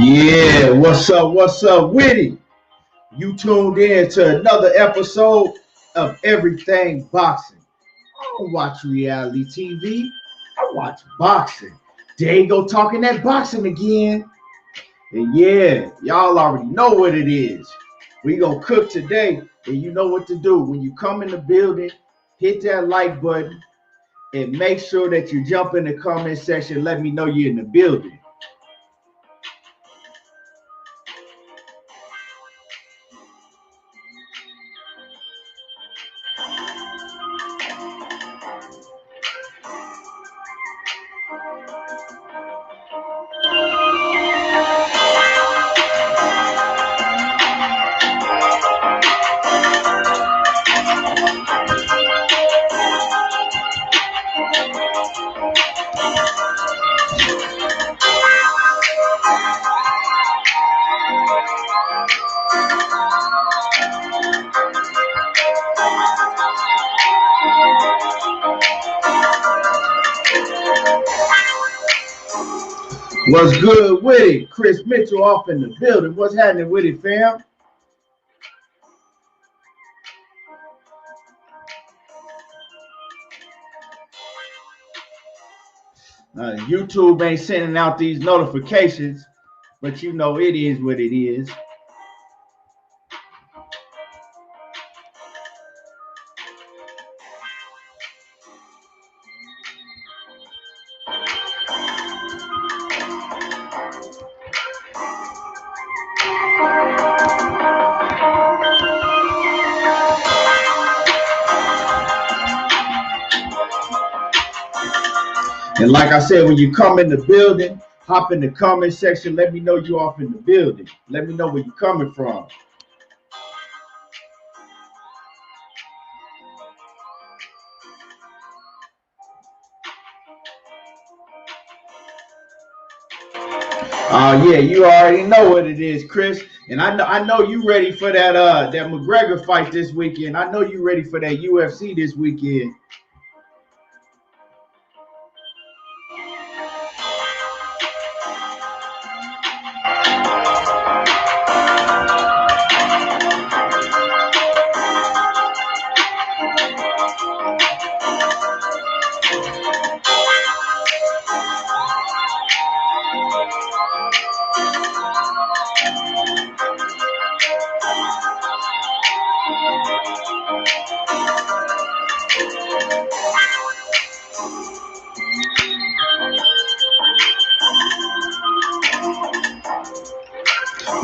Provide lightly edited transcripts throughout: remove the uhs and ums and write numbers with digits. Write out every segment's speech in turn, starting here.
Yeah, what's up, Witty? You tuned in to another episode of Everything Boxing. I don't watch reality TV. I watch boxing. There you go talking that boxing again. And yeah, y'all already know what it is. We gonna cook today, and you know what to do. When you come in the building, hit that like button and make sure that you jump in the comment section. Let me know you're in the building. What's good with it? Chris Mitchell off in the building. What's happening with it, fam? YouTube ain't sending out these notifications, but you know it is what it is. And like I said, when you come in the building, hop in the comment section. Let me know you off in the building. Let me know where you're coming from. Yeah, you already know what it is, Chris. And I know you ready for that that McGregor fight this weekend. I know you ready for that UFC this weekend.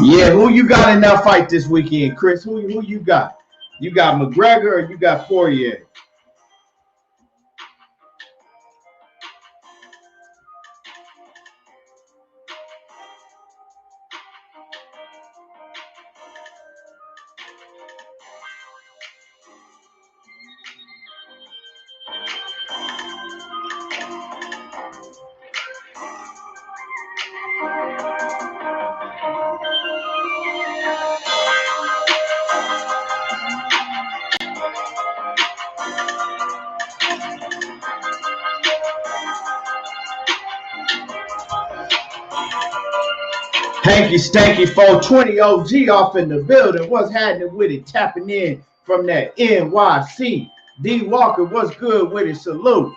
Yeah, who you got in that fight this weekend, Chris? Who you got? You got McGregor or you got Poirier? Hanky Stanky 420 OG off in the building. What's happening with it? Tapping in from that NYC. D Walker, what's good with it? Salute.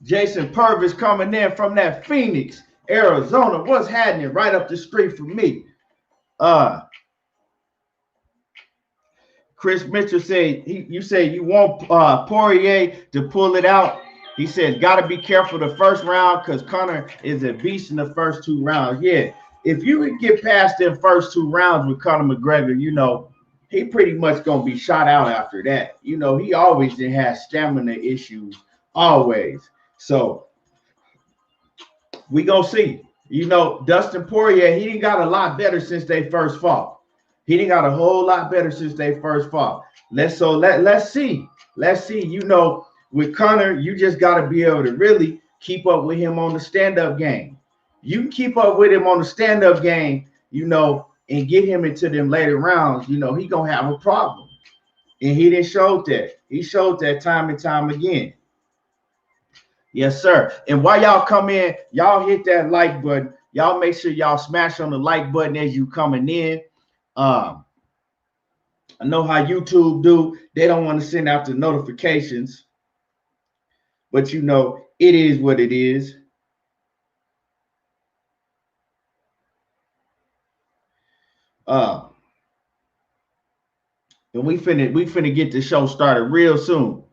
Jason Purvis coming in from that Phoenix, Arizona. What's happening right up the street from me? Chris Mitchell said you say you want Poirier to pull it out. He said got to be careful the first round because Conor is a beast in the first two rounds. Yeah, if you can get past them first two rounds with Conor McGregor, you know he pretty much gonna be shot out after that. You know he always has stamina issues, always. So we gonna see. You know Dustin Poirier, he got a lot better since they first fought. He done got a whole lot better since they first fought. Let's see. Let's see. You know, with Conor, you just got to be able to really keep up with him on the stand-up game. You can keep up with him on the stand-up game, you know, and get him into them later rounds. You know, he gonna have a problem, and he didn't show that. He showed that time and time again. Yes, sir. And while y'all come in, y'all hit that like button. Y'all make sure y'all smash on the like button as you coming in. I know how YouTube do. They don't want to send out the notifications. But you know, it is what it is. And we finna get the show started real soon.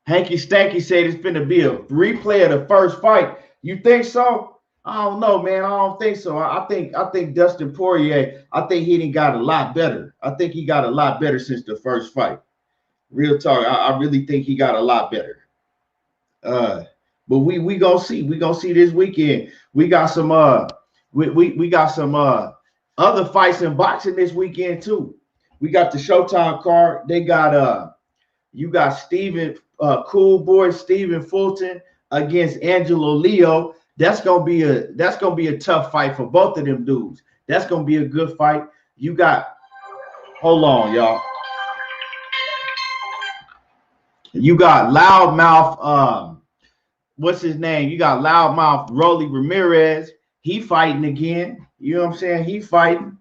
Hanky Stanky said it's finna be a replay of the first fight. You think so? I don't know, man. I don't think so. I think Dustin Poirier, I think he done got a lot better. I think he got a lot better since the first fight. Real talk. I really think he got a lot better. But we gonna see. We gonna see this weekend. We got some we got some other fights in boxing this weekend too. We got the Showtime card. They got you got Cool Boy Stephen Fulton against Angelo Leo. That's gonna be a tough fight for both of them dudes. That's gonna be a good fight. You got, hold on, y'all. You got loudmouth, what's his name? You got loudmouth Rolly Ramirez. He fighting again. You know what I'm saying? He fighting.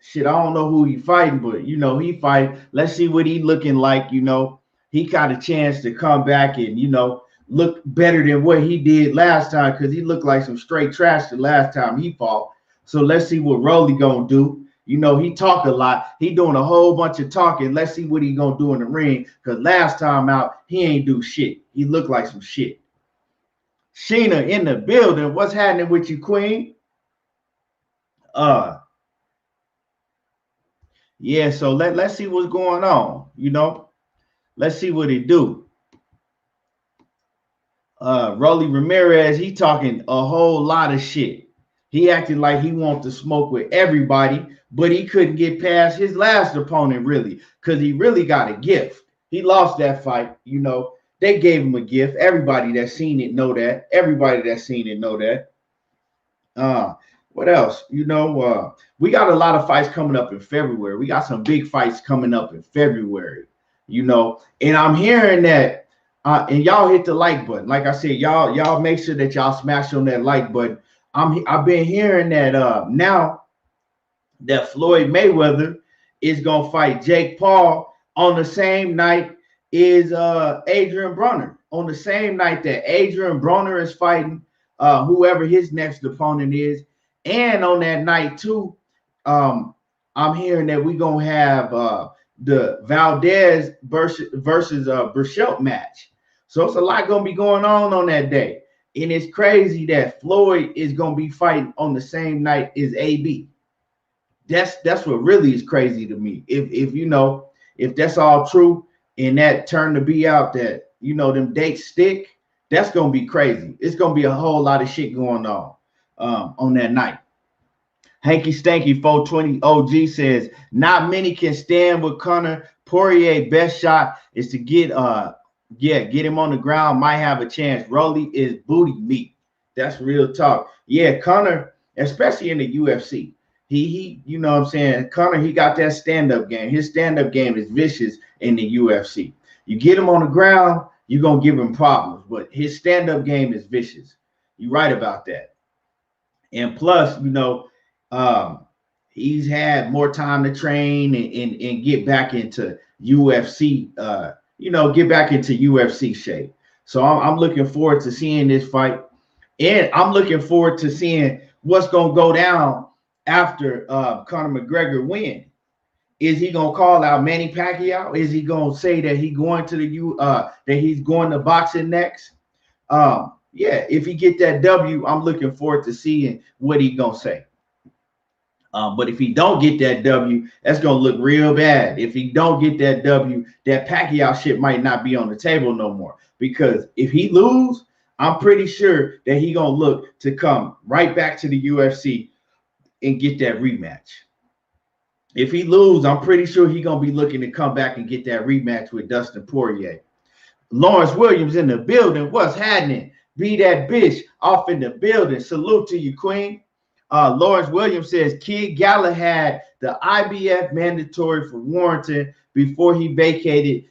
Shit, I don't know who he fighting, but you know, he fight. Let's see what he looking like. You know, he got a chance to come back and, you know, look better than what he did last time, because he looked like some straight trash the last time he fought. So let's see what Rolly gonna do. You know, he talk a lot. He doing a whole bunch of talking. Let's see what he gonna do in the ring, because last time out, he ain't do shit. He looked like some shit. Sheena in the building. What's happening with you, Queen? Yeah, so let's see what's going on, you know. Let's see what it do. Rolly Ramirez, he talking a whole lot of shit. He acting like he wants to smoke with everybody, but he couldn't get past his last opponent, really, because he really got a gift. He lost that fight, you know. They gave him a gift. Everybody that's seen it know that. Everybody that's seen it know that. What else? You know, we got a lot of fights coming up in February. We got some big fights coming up in February, you know, and I'm hearing that, and y'all hit the like button. Like I said, y'all make sure that y'all smash on that like button. I've been hearing that now that Floyd Mayweather is gonna fight Jake Paul on the same night is Adrian Broner. On the same night that Adrian Broner is fighting whoever his next opponent is. And on that night too, I'm hearing that we're gonna have the Valdez versus Burchelt match. So it's a lot gonna be going on that day, and it's crazy that Floyd is gonna be fighting on the same night as AB. That's what really is crazy to me. If you know, if that's all true and that turned to be out that, you know, them dates stick, that's gonna be crazy. It's gonna be a whole lot of shit going on that night. Hanky Stanky 420 OG says not many can stand with Conor. Poirier best shot is to get him on the ground, might have a chance. Rolly is booty meat. That's real talk. Yeah, Conor, especially in the UFC. He you know what I'm saying? Conor, he got that stand-up game. His stand-up game is vicious in the UFC. You get him on the ground, you're gonna give him problems, but his stand-up game is vicious. You're right about that. And plus, you know, he's had more time to train and get back into UFC, you know, get back into UFC shape. So I'm looking forward to seeing this fight. And I'm looking forward to seeing what's going to go down after Conor McGregor win. Is he going to call out Manny Pacquiao? Is he going to say that he's going to boxing next? Yeah, if he get that W, I'm looking forward to seeing what he gonna say. But if he don't get that W, that's gonna look real bad. If he don't get that W, that Pacquiao shit might not be on the table no more. Because if he lose, I'm pretty sure that he gonna look to come right back to the UFC and get that rematch. If he lose, I'm pretty sure he's gonna be looking to come back and get that rematch with Dustin Poirier. Lawrence Williams in the building. What's happening? Be that bitch off in the building. Salute to you, Queen. Lawrence Williams says Kid Galahad, the IBF mandatory for Warrington before he vacated,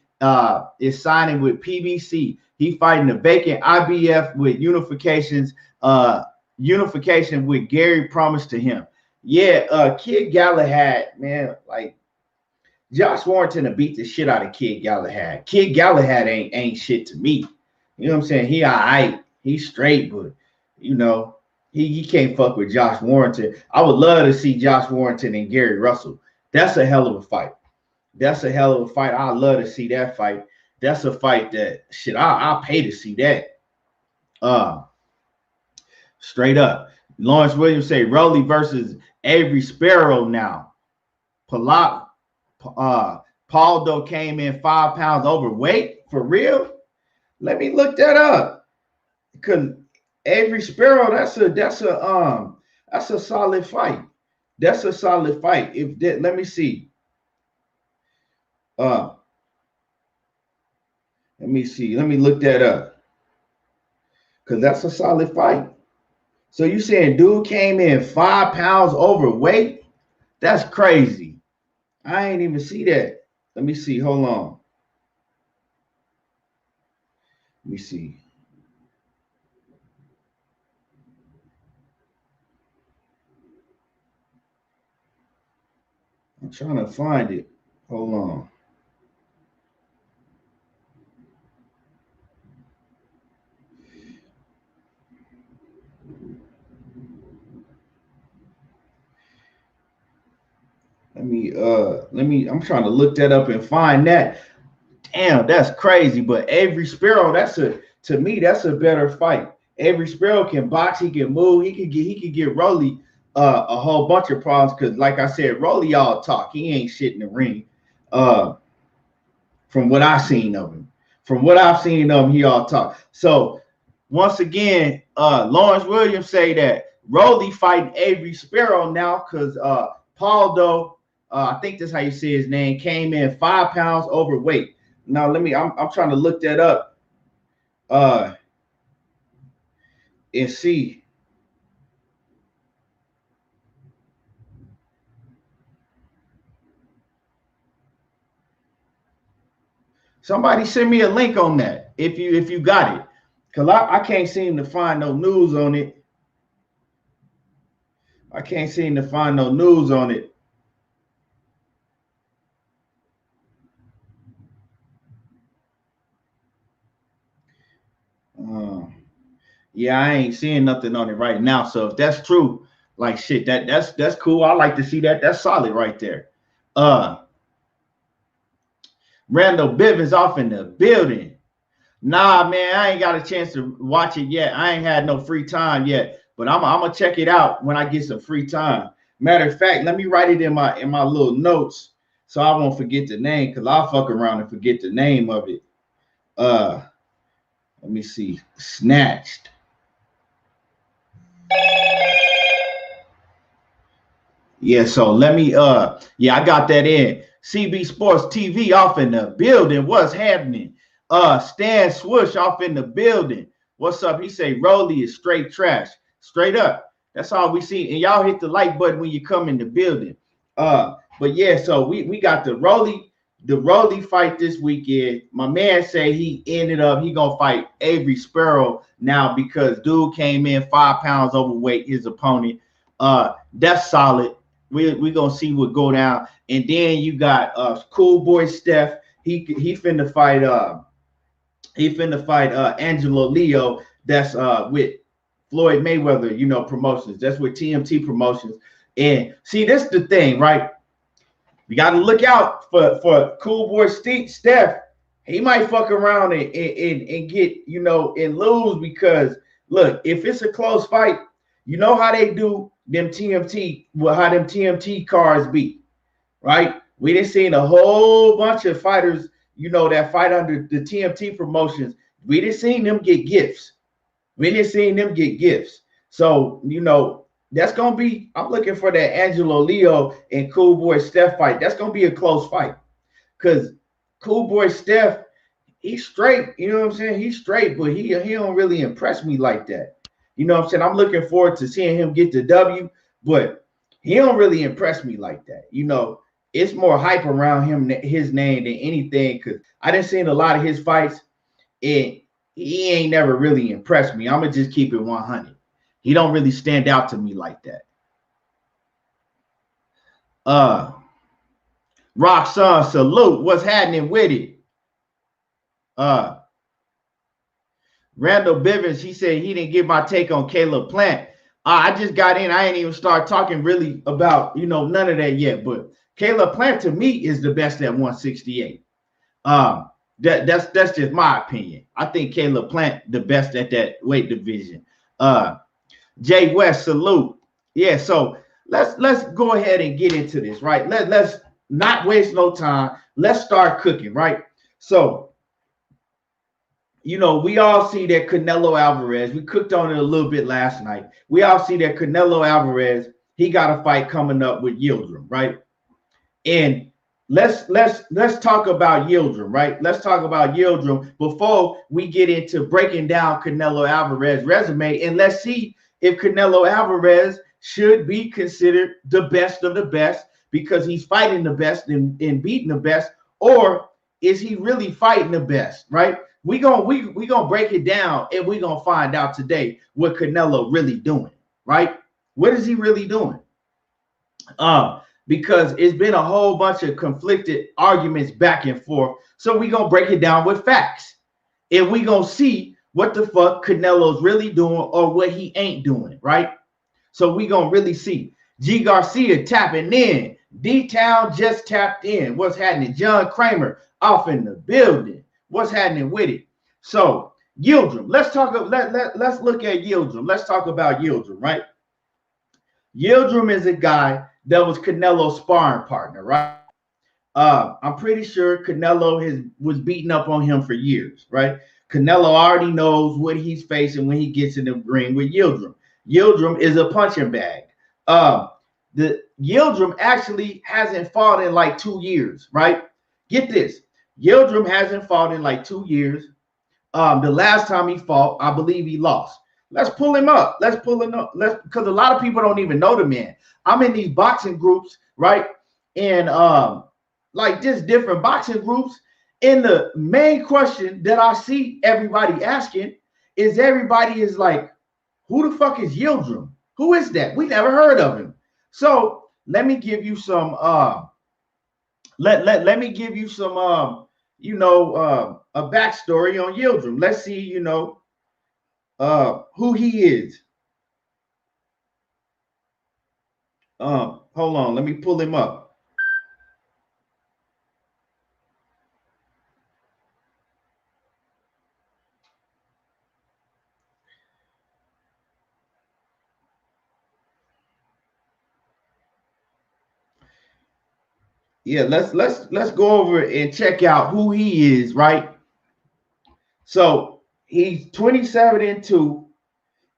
is signing with PBC. He fighting the vacant IBF with unification with Gary promised to him. Yeah, Kid Galahad, man, like Josh Warrington to beat the shit out of Kid Galahad. Kid Galahad ain't shit to me. You know what I'm saying? He all right. He's straight, but you know, he can't fuck with Josh Warrington. I would love to see Josh Warrington and Gary Russell. That's a hell of a fight. That's a hell of a fight. I'd love to see that fight. That's a fight that shit. I'll pay to see that. Straight up. Lawrence Williams say Rolly versus Avery Sparrow now. Paldo came in 5 pounds overweight for real. Let me look that up. Because Avery Sparrow, that's a solid fight. That's a solid fight. If that, let me see. Let me see. Let me look that up. Because that's a solid fight. So you saying dude came in 5 pounds overweight? That's crazy. I ain't even see that. Let me see. Hold on. Let me see. I'm trying to find it. Hold on. I'm trying to look that up and find that. Damn, that's crazy. But Avery Sparrow, to me, that's a better fight. Avery Sparrow can box, he can move, he could get Rolly a whole bunch of problems because, like I said, Rolly all talk. He ain't shit in the ring. From what I've seen of him, he all talk. So once again, Lawrence Williams say that Rolly fighting Avery Sparrow now because Paldo, I think that's how you say his name, came in 5 pounds overweight. Now I'm trying to look that up and see. Somebody send me a link on that if you got it. Cause I can't seem to find no news on it. I can't seem to find no news on it. Yeah, I ain't seeing nothing on it right now. So if that's true, like shit, that's cool. I like to see that. That's solid right there. Randall Bivens off in the building. Nah, man, I ain't got a chance to watch it yet. I ain't had no free time yet, but I'm gonna check it out when I get some free time. Matter of fact, let me write it in my little notes so I won't forget the name, because I'll fuck around and forget the name of it. Let me see. Snatched. Yeah, so let me yeah, I got that in. CB Sports TV off in the building. What's happening? Stan Swoosh off in the building. What's up? He say Rolly is straight trash. Straight up. That's all we see. And y'all hit the like button when you come in the building. But yeah, so we got the Rolly fight this weekend. My man say he gonna fight Avery Sparrow now because dude came in 5 pounds overweight, his opponent. That's solid. We gonna see what go down. And then you got Cool Boy Steph. He finna fight Angelo Leo. That's with Floyd Mayweather, promotions. That's with TMT promotions. And see, that's the thing, right? You got to look out for Cool Boy Steph. He might fuck around and get, and lose because, look, if it's a close fight, you know how they do them TMT, how them TMT cards beat, right? We done seen a whole bunch of fighters, that fight under the TMT promotions. We didn't seen them get gifts. So, That's gonna be. I'm looking for that Angelo Leo and Cool Boy Steph fight. That's gonna be a close fight because Cool Boy Steph, he's straight. You know what I'm saying? He's straight, but he don't really impress me like that. You know what I'm saying? I'm looking forward to seeing him get the W, but he don't really impress me like that. You know, it's more hype around him, his name, than anything. Because I didn't see a lot of his fights, and he ain't never really impressed me. I'm gonna just keep it 100. He don't really stand out to me like that. Roxanne, salute. What's happening with it? Randall Bivens, he said he didn't give my take on Caleb Plant. I just got in. I ain't even start talking really about, none of that yet. But Caleb Plant to me is the best at 168. That's just my opinion. I think Caleb Plant the best at that weight division. Jay West, salute. Yeah, so let's go ahead and get into this, right? Let's not waste no time. Let's start cooking, right? So, we all see that Canelo Alvarez, we cooked on it a little bit last night. We all see that Canelo Alvarez, he got a fight coming up with Yildirim, right? And let's talk about Yildirim, right? Let's talk about Yildirim before we get into breaking down Canelo Alvarez's resume, and let's see if Canelo Alvarez should be considered the best of the best because he's fighting the best and beating the best, or is he really fighting the best, right? We gonna break it down, and we gonna find out today what Canelo really doing, right? What is he really doing? Because it's been a whole bunch of conflicted arguments back and forth. So we gonna break it down with facts, and we gonna see what the fuck Canelo's really doing or what he ain't doing, right? So we gonna really see. G Garcia tapping in. D-Town just tapped in. What's happening? John Kramer off in the building. What's happening with it? So Yildirim, let's look at Yildirim. Let's talk about Yildirim, right? Yildirim is a guy that was Canelo's sparring partner, right? I'm pretty sure Canelo was beating up on him for years, right? Canelo already knows what he's facing when he gets in the ring with Yildirim. Yildirim is a punching bag. The Yildirim actually hasn't fought in like 2 years, right? Get this. Yildirim hasn't fought in like 2 years. The last time he fought, I believe he lost. Let's pull him up. Because a lot of people don't even know the man. I'm in these boxing groups, right? And like just different boxing groups. And the main question that I see everybody asking is everybody is like, who the fuck is Yildirim? Who is that? We never heard of him. So let me give you some let me give you some a backstory on Yildirim. Let's see, who he is. Hold on, let me pull him up. Yeah, let's go over and check out who he is, right? So he's 27-2,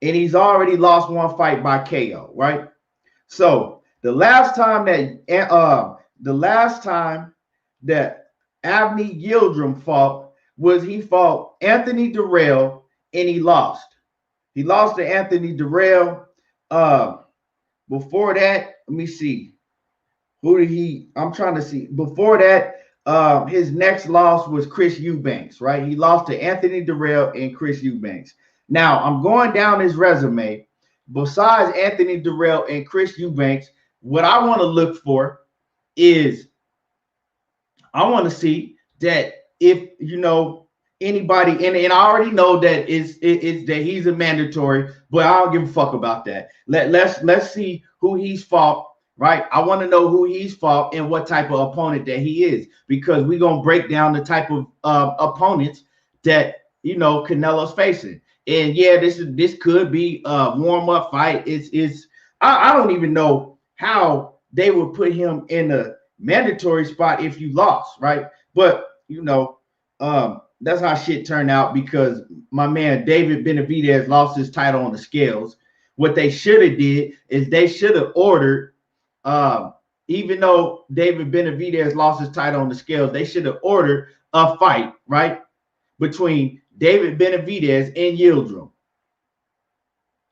and he's already lost one fight by KO, right? So the last time that Avni Yildirim fought was he fought Anthony Durrell, and he lost. He lost to Anthony Durrell. Before that, let me see. I'm trying to see. Before that, his next loss was Chris Eubanks, right? He lost to Anthony Durrell and Chris Eubanks. Now, I'm going down his resume. Besides Anthony Durrell and Chris Eubanks, what I want to look for is I want to see that if, anybody, and I already know that it's that he's a mandatory, but I don't give a fuck about that. Let's see who he's fought. Right, I want to know who he's fought and what type of opponent that he is, because we're gonna break down the type of opponents that Canelo's facing. And yeah, this could be a warm-up fight. I don't even know how they would put him in a mandatory spot if you lost, right? But that's how shit turned out, because my man David Benavidez lost his title on the scales, what they should have did is they should have ordered, even though David Benavidez lost his title on the scales, they should have ordered a fight, right, between David Benavidez and Yildirim.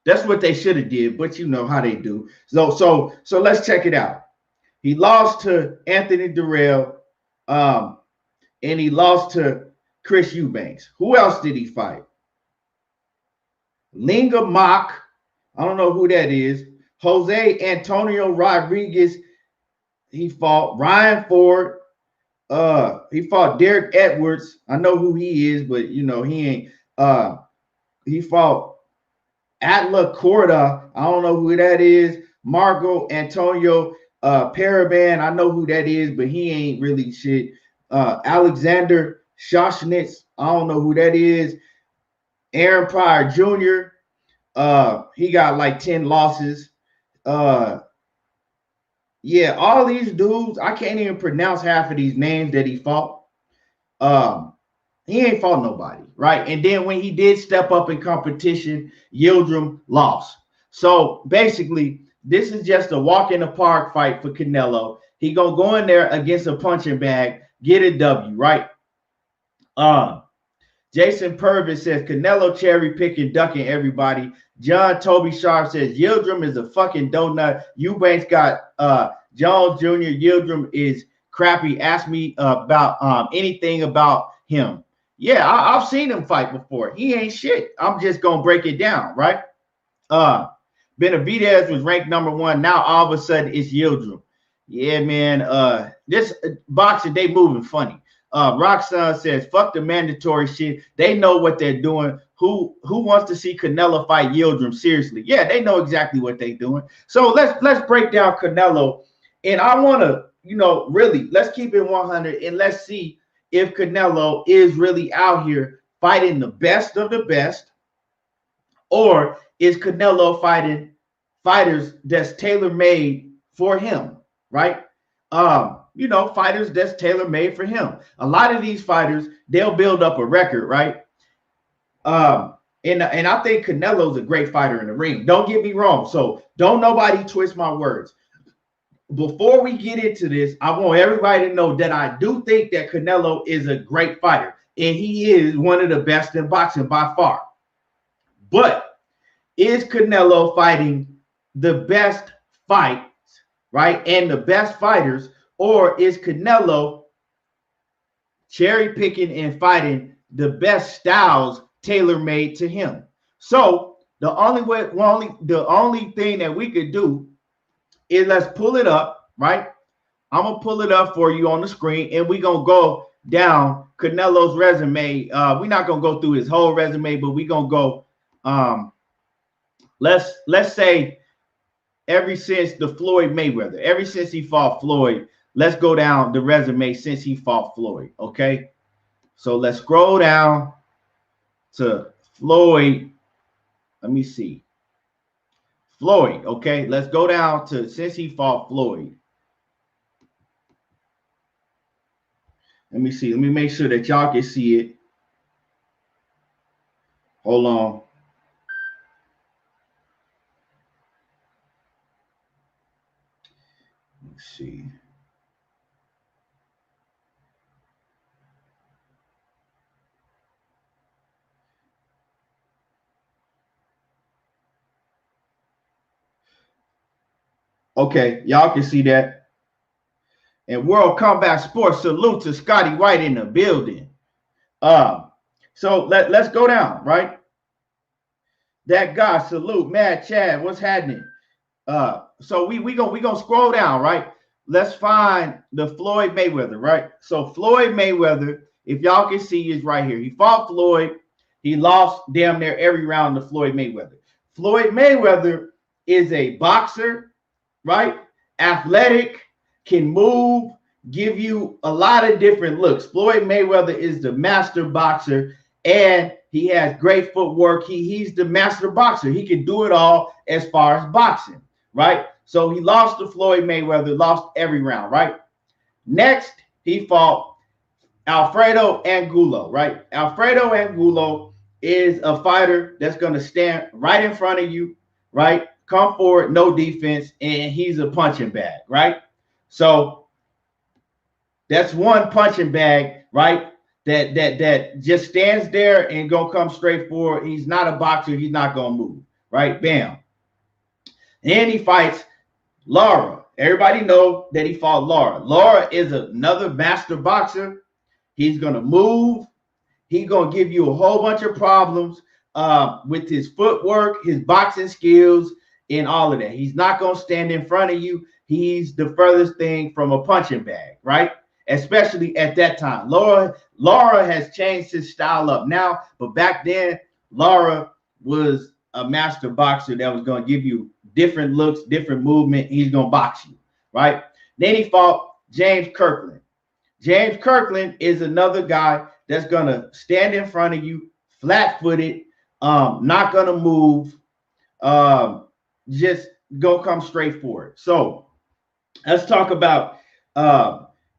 That's what they should have did, but you know how they do. So let's check it out. He lost to Anthony Durrell, and he lost to Chris Eubanks. Who else did he fight? Linga Mock. I don't know who that is. Jose Antonio Rodriguez. He fought Ryan Ford. He fought Derek Edwards. I know who he is, but you know he ain't. He fought Atla Corda. I don't know who that is. Marco Antonio Paraban. I know who that is, but he ain't really shit. Alexander Shoshnitz. I don't know who that is. Aaron Pryor Jr. He got like 10 losses. Yeah, all these dudes, I can't even pronounce half of these names that he fought. He ain't fought nobody, right? And then when he did step up in competition, Yildirim lost. So basically, this is just a walk in the park fight for Canelo. He gonna go in there against a punching bag, get a W, right? Jason Purvis says Canelo cherry picking, ducking everybody. John Toby Sharp says Yildirim is a fucking donut. Eubanks got Jones Jr. Yildirim is crappy. Ask me about anything about him. Yeah, I've seen him fight before. He ain't shit. I'm just gonna break it down, right? Benavidez was ranked #1. Now all of a sudden it's Yildirim. Yeah, man. This boxing, they moving funny. Roxanne says, fuck the mandatory shit. They know what they're doing. Who wants to see Canelo fight Yildirim? Seriously. Yeah, they know exactly what they're doing. So let's break down Canelo. And I want to, you know, really, let's keep it 100 and let's see if Canelo is really out here fighting the best of the best, or is Canelo fighting fighters that's tailor-made for him, right? You know, fighters that's tailor-made for him. A lot of these fighters, they'll build up a record, right? And I think Canelo's a great fighter in the ring. Don't get me wrong. So don't nobody twist my words. Before we get into this, I want everybody to know that I do think that Canelo is a great fighter, and he is one of the best in boxing by far. But is Canelo fighting the best fights, right? And the best fighters, or is Canelo cherry picking and fighting the best styles tailor-made to him? So the only thing that we could do is let's pull it up, right? I'm gonna pull it up for you on the screen, and we're gonna go down Canelo's resume. We're not gonna go through his whole resume, but we're gonna go. Let's say ever since the Floyd Mayweather, ever since he fought Floyd. Let's go down the resume since he fought Floyd. Okay, so let's scroll down to Floyd. Let me see. Floyd, okay, let's go down to since he fought Floyd. Let me see. Let me make sure that y'all can see it. Hold on. Let's see. Okay, y'all can see that. And World Combat Sports, salute to Scotty White in the building. So let's go down, right? That guy, salute, Mad Chad, what's happening? So we gonna scroll down, right? Let's find the Floyd Mayweather, right? So Floyd Mayweather, if y'all can see, is right here. He fought Floyd. He lost damn near every round to Floyd Mayweather. Floyd Mayweather is a boxer, right? Athletic, can move, give you a lot of different looks. Floyd Mayweather is the master boxer, and he has great footwork. He's the master boxer. He can do it all as far as boxing, right? So he lost to Floyd Mayweather, lost every round, right? Next, he fought Alfredo Angulo, right? Alfredo Angulo is a fighter that's going to stand right in front of you, right? Come forward, no defense, and he's a punching bag, right? So that's one punching bag, right? That just stands there and gonna come straight forward. He's not a boxer. He's not gonna move, right? Bam. And he fights Lara. Everybody know that he fought Lara. Lara is another master boxer. He's gonna move. He's gonna give you a whole bunch of problems with his footwork, his boxing skills, and all of that. He's not gonna stand in front of you. He's the furthest thing from a punching bag, right? Especially at that time. Lara has changed his style up now, but back then, Lara was a master boxer that was going to give you different looks, different movement. He's going to box you, right? Then he fought James Kirkland. James Kirkland is another guy that's going to stand in front of you, flat-footed, not going to move, just go come straight forward. So let's talk about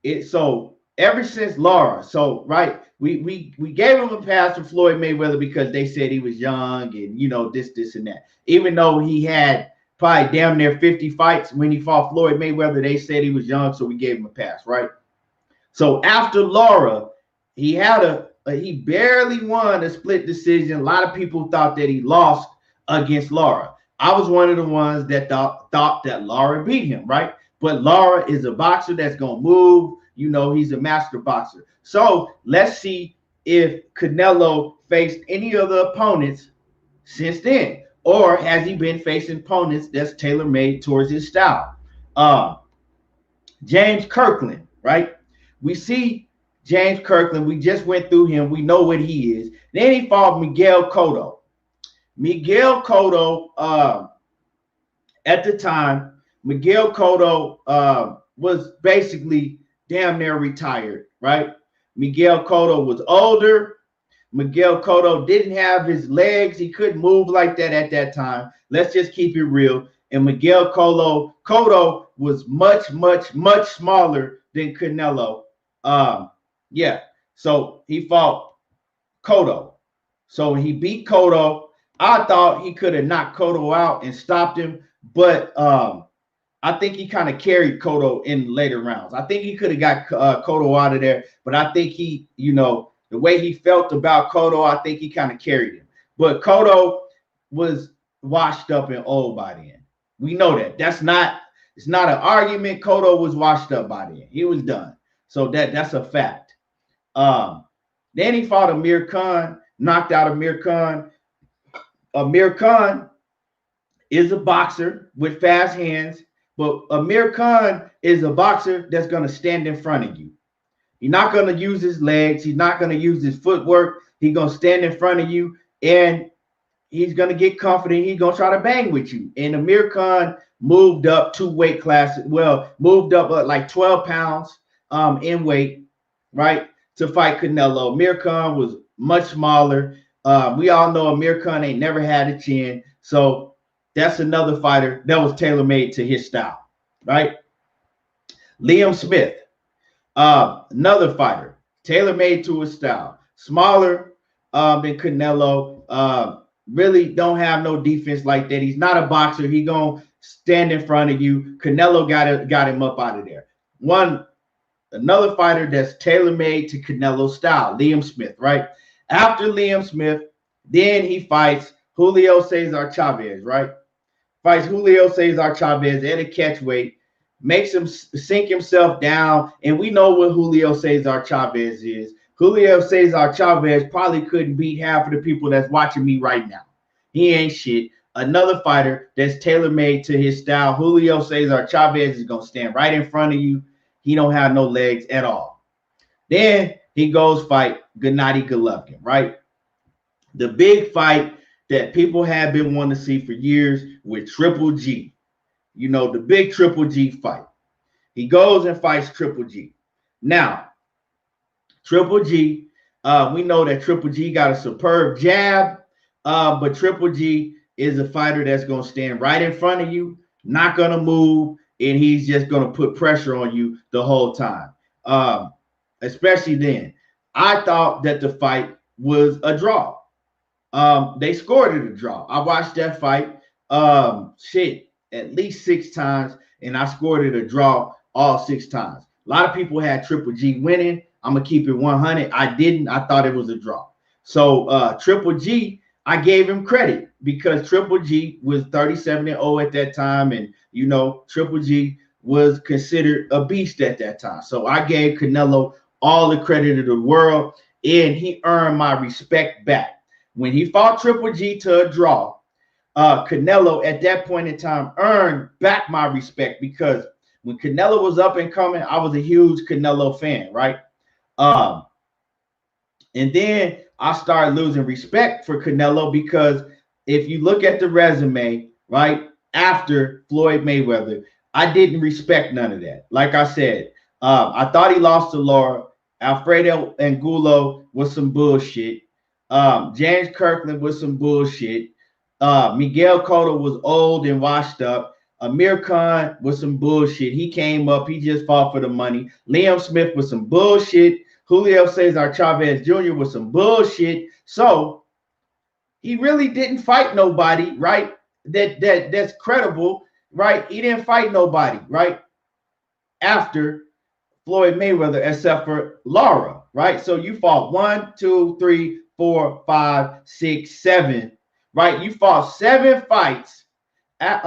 it. So ever since Lara, so right, we gave him a pass for Floyd Mayweather because they said he was young and this and that. Even though he had probably damn near 50 fights when he fought Floyd Mayweather, they said he was young, so we gave him a pass, right? So after Lara, he had he barely won a split decision. A lot of people thought that he lost against Lara. I was one of the ones that thought that Lara beat him, right? But Lara is a boxer that's going to move. He's a master boxer. So let's see if Canelo faced any other opponents since then, or has he been facing opponents that's tailor-made towards his style? James Kirkland, right? We see James Kirkland. We just went through him. We know what he is. Then he fought Miguel Cotto. Miguel Cotto, at the time, Miguel Cotto was basically damn near retired, right? Miguel Cotto was older. Miguel Cotto didn't have his legs. He couldn't move like that at that time. Let's just keep it real. And Miguel Cotto was much, much, much smaller than Canelo. Yeah. So he fought Cotto. So when he beat Cotto, I thought he could have knocked Cotto out and stopped him, but I think he kind of carried Cotto in later rounds. I think he could have got Cotto out of there, but I think he, the way he felt about Cotto, I think he kind of carried him. But Cotto was washed up and old by then. We know that. It's not an argument. Cotto was washed up by then. He was done. So that's a fact. Then he fought Amir Khan, knocked out Amir Khan. Amir Khan is a boxer with fast hands, but Amir Khan is a boxer that's going to stand in front of you. He's not going to use his legs. He's not going to use his footwork. He's going to stand in front of you, and he's going to get confident. He's going to try to bang with you. And Amir Khan moved up 2 weight classes. Well, moved up like 12 pounds in weight, right, to fight Canelo. Amir Khan was much smaller. We all know Amir Khan ain't never had a chin. So that's another fighter that was tailor-made to his style, right? Liam Smith, another fighter, tailor-made to his style. Smaller than Canelo. Really don't have no defense like that. He's not a boxer. He gonna stand in front of you. Canelo got him up out of there. Another fighter that's tailor-made to Canelo's style, Liam Smith, right? After Liam Smith, then he fights Julio Cesar Chavez, right? Fights Julio Cesar Chavez at a catch weight, makes him sink himself down, and we know what Julio Cesar Chavez is. Julio Cesar Chavez probably couldn't beat half of the people that's watching me right now. He ain't shit. Another fighter that's tailor-made to his style, Julio Cesar Chavez, is going to stand right in front of you. He don't have no legs at all. Then he goes fight Gennady Golovkin, right? The big fight that people have been wanting to see for years with Triple G. The big Triple G fight. He goes and fights Triple G. Now, Triple G, we know that Triple G got a superb jab, but Triple G is a fighter that's going to stand right in front of you, not going to move, and he's just going to put pressure on you the whole time, especially then. I thought that the fight was a draw. They scored it a draw. I watched that fight. shit, at least 6 times, and I scored it a draw all 6 times. A lot of people had Triple G winning. I'm gonna keep it 100. I didn't. I thought it was a draw. So Triple G, I gave him credit because Triple G was 37-0 at that time, and you know Triple G was considered a beast at that time. So I gave Canelo all the credit of the world, and he earned my respect back. When he fought Triple G to a draw, Canelo at that point in time earned back my respect because when Canelo was up and coming, I was a huge Canelo fan, right? And then I started losing respect for Canelo because if you look at the resume, right, after Floyd Mayweather, I didn't respect none of that. Like I said, I thought he lost to Lara. Alfredo Angulo was some bullshit. James Kirkland was some bullshit. Miguel Cotto was old and washed up. Amir Khan was some bullshit. He came up. He just fought for the money. Liam Smith was some bullshit. Julio Cesar Chavez Jr. was some bullshit. So he really didn't fight nobody, right? That's credible, right? He didn't fight nobody, right? After Floyd Mayweather, except for Lara, right? So you fought 1, 2, 3, 4, 5, 6, 7, right? You fought 7 fights at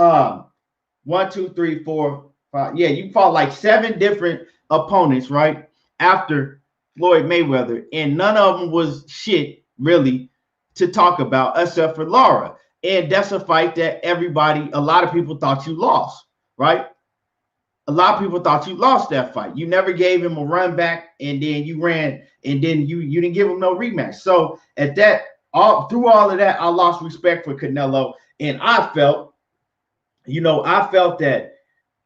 1, 2, 3, 4, 5. Yeah, you fought like 7 different opponents, right? After Floyd Mayweather, and none of them was shit really to talk about except for Lara. And that's a fight that a lot of people thought you lost, right? A lot of people thought you lost that fight. You never gave him a run back, and then you ran, and then you didn't give him no rematch. So at that, through all of that, I lost respect for Canelo, and I felt that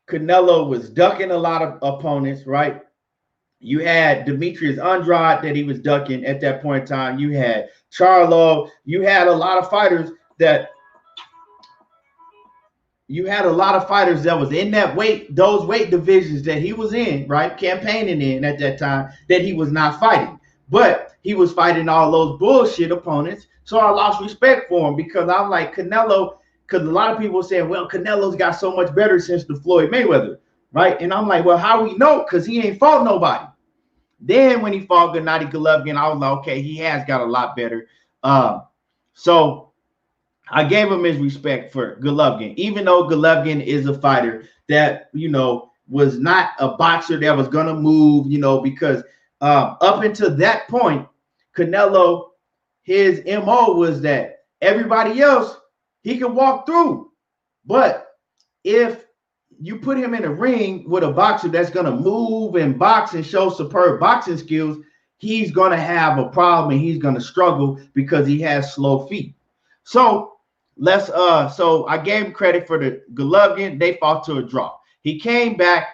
Canelo was ducking a lot of opponents, right? You had Demetrius Andrade that he was ducking at that point in time. You had Charlo. You had a lot of fighters that was in those weight divisions that he was in, right? Campaigning in at that time that he was not fighting. But he was fighting all those bullshit opponents. So I lost respect for him because I'm like, Canelo, because a lot of people saying, well, Canelo's got so much better since the Floyd Mayweather, right? And I'm like, well, how we know? Because he ain't fought nobody. Then when he fought Gennady Golovkin, I was like, okay, he has got a lot better. So I gave him his respect for Golovkin, even though Golovkin is a fighter that, was not a boxer that was going to move, because up until that point, Canelo, his MO was that everybody else, he could walk through. But if you put him in a ring with a boxer that's going to move and box and show superb boxing skills, he's going to have a problem and he's going to struggle because he has slow feet. So so I gave him credit for the Golovkin. They fought to a draw. He came back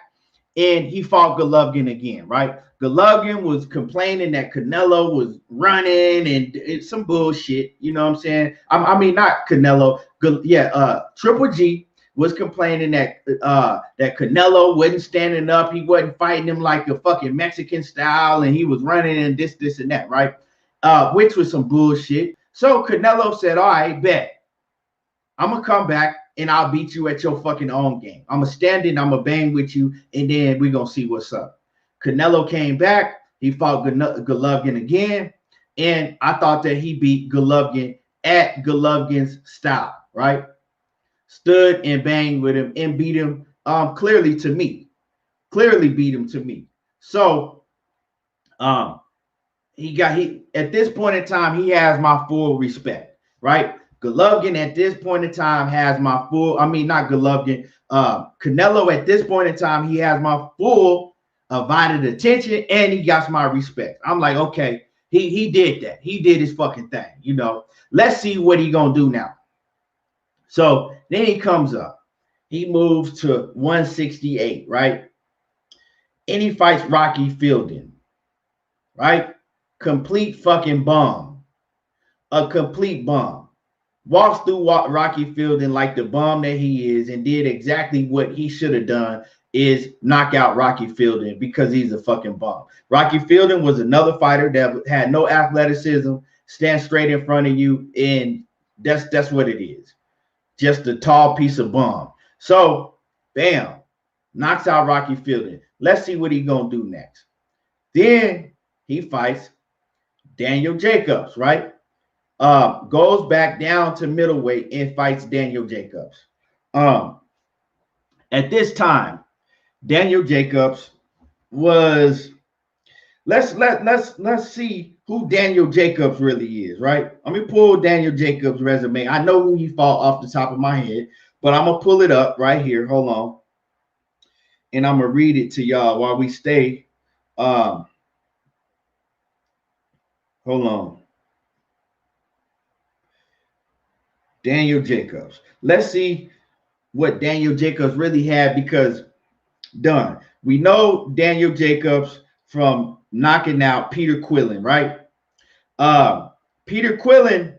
and he fought Golovkin again, right? Golovkin was complaining that Canelo was running and it's some bullshit. You know what I'm saying? I mean, not Canelo. Triple G was complaining that Canelo wasn't standing up. He wasn't fighting him like a fucking Mexican style, and he was running and this, and that, right? Which was some bullshit. So Canelo said, all right, bet. I'm going to come back, and I'll beat you at your fucking own game. I'm going to stand in, I'm going to bang with you, and then we're going to see what's up. Canelo came back. He fought Golovkin again, and I thought that he beat Golovkin at Golovkin's style, right? Stood and banged with him and beat him clearly beat him to me. So at this point in time, he has my full respect, right? Golovkin at this point in time has my full, not Golovkin, Canelo at this point in time, he has my full invited attention and he got my respect. I'm like, okay, he did that. He did his fucking thing, Let's see what he gonna do now. So then he comes up. He moves to 168, right? And he fights Rocky Fielding, right? Complete fucking bum. A complete bum. Walks through Rocky Fielding like the bum that he is and did exactly what he should have done is knock out Rocky Fielding because he's a fucking bum. Rocky Fielding was another fighter that had no athleticism, stand straight in front of you, and that's what it is. just a tall piece of bomb. So, bam, knocks out Rocky Fielding. Let's see what he's going to do next. Then he fights Daniel Jacobs, right? Goes back down to middleweight and fights Daniel Jacobs. At this time, Daniel Jacobs was let's see who Daniel Jacobs really is, right? Let me pull Daniel Jacobs' resume. I know who he fought off the top of my head, but I'm gonna pull it up right here. Hold on, and I'm gonna read it to y'all while we stay. Hold on. Daniel Jacobs. Let's see what Daniel Jacobs really had, because done. We know Daniel Jacobs from knocking out Peter Quillin, right? Peter Quillin,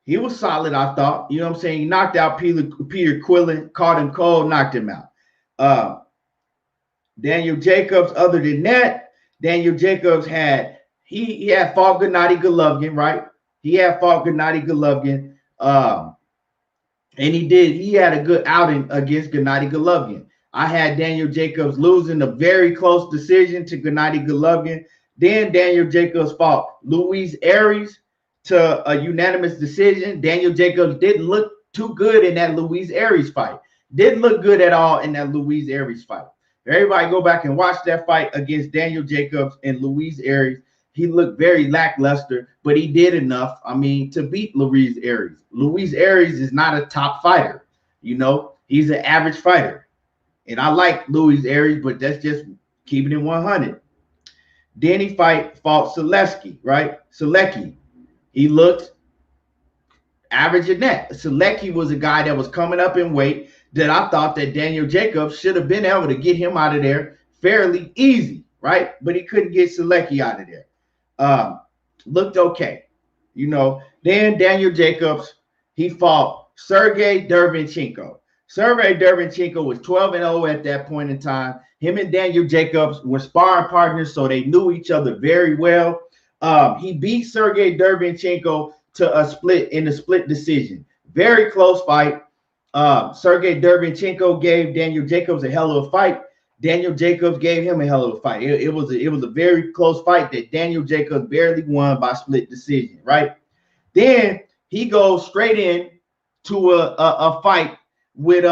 he was solid, I thought. You know what I'm saying? He knocked out Peter Quillin, caught him cold, knocked him out. Daniel Jacobs, other than that, Daniel Jacobs had fought Gennady Golovkin, right? He had fought Gennady Golovkin. And he had a good outing against Gennady Golovkin. I had Daniel Jacobs losing a very close decision to Gennady Golovkin. Then Daniel Jacobs fought Luis Aries to a unanimous decision. Daniel Jacobs didn't look too good in that Luis Aries fight. Didn't look good at all in that Luis Aries fight. Everybody go back and watch that fight against Daniel Jacobs and Luis Aries. He looked very lackluster, but he did enough, to beat Luis Aries. Luis Aries is not a top fighter. He's an average fighter. And I like Luis Aries, but that's just keeping it 100. Then he fought Selecki, right? Selecki. He looked average in that. Selecki was a guy that was coming up in weight that I thought that Daniel Jacobs should have been able to get him out of there fairly easy, right? But he couldn't get Selecki out of there. Looked okay. Then Daniel Jacobs, he fought Sergey Derevyanchenko. Sergey Derevyanchenko was 12-0 at that point in time. Him and Daniel Jacobs were sparring partners, so they knew each other very well. He beat Sergey Derevyanchenko to a split decision. Very close fight. Sergey Derevyanchenko gave Daniel Jacobs a hell of a fight. Daniel Jacobs gave him a hell of a fight. It was a very close fight that Daniel Jacobs barely won by split decision, right? Then he goes straight in to a fight with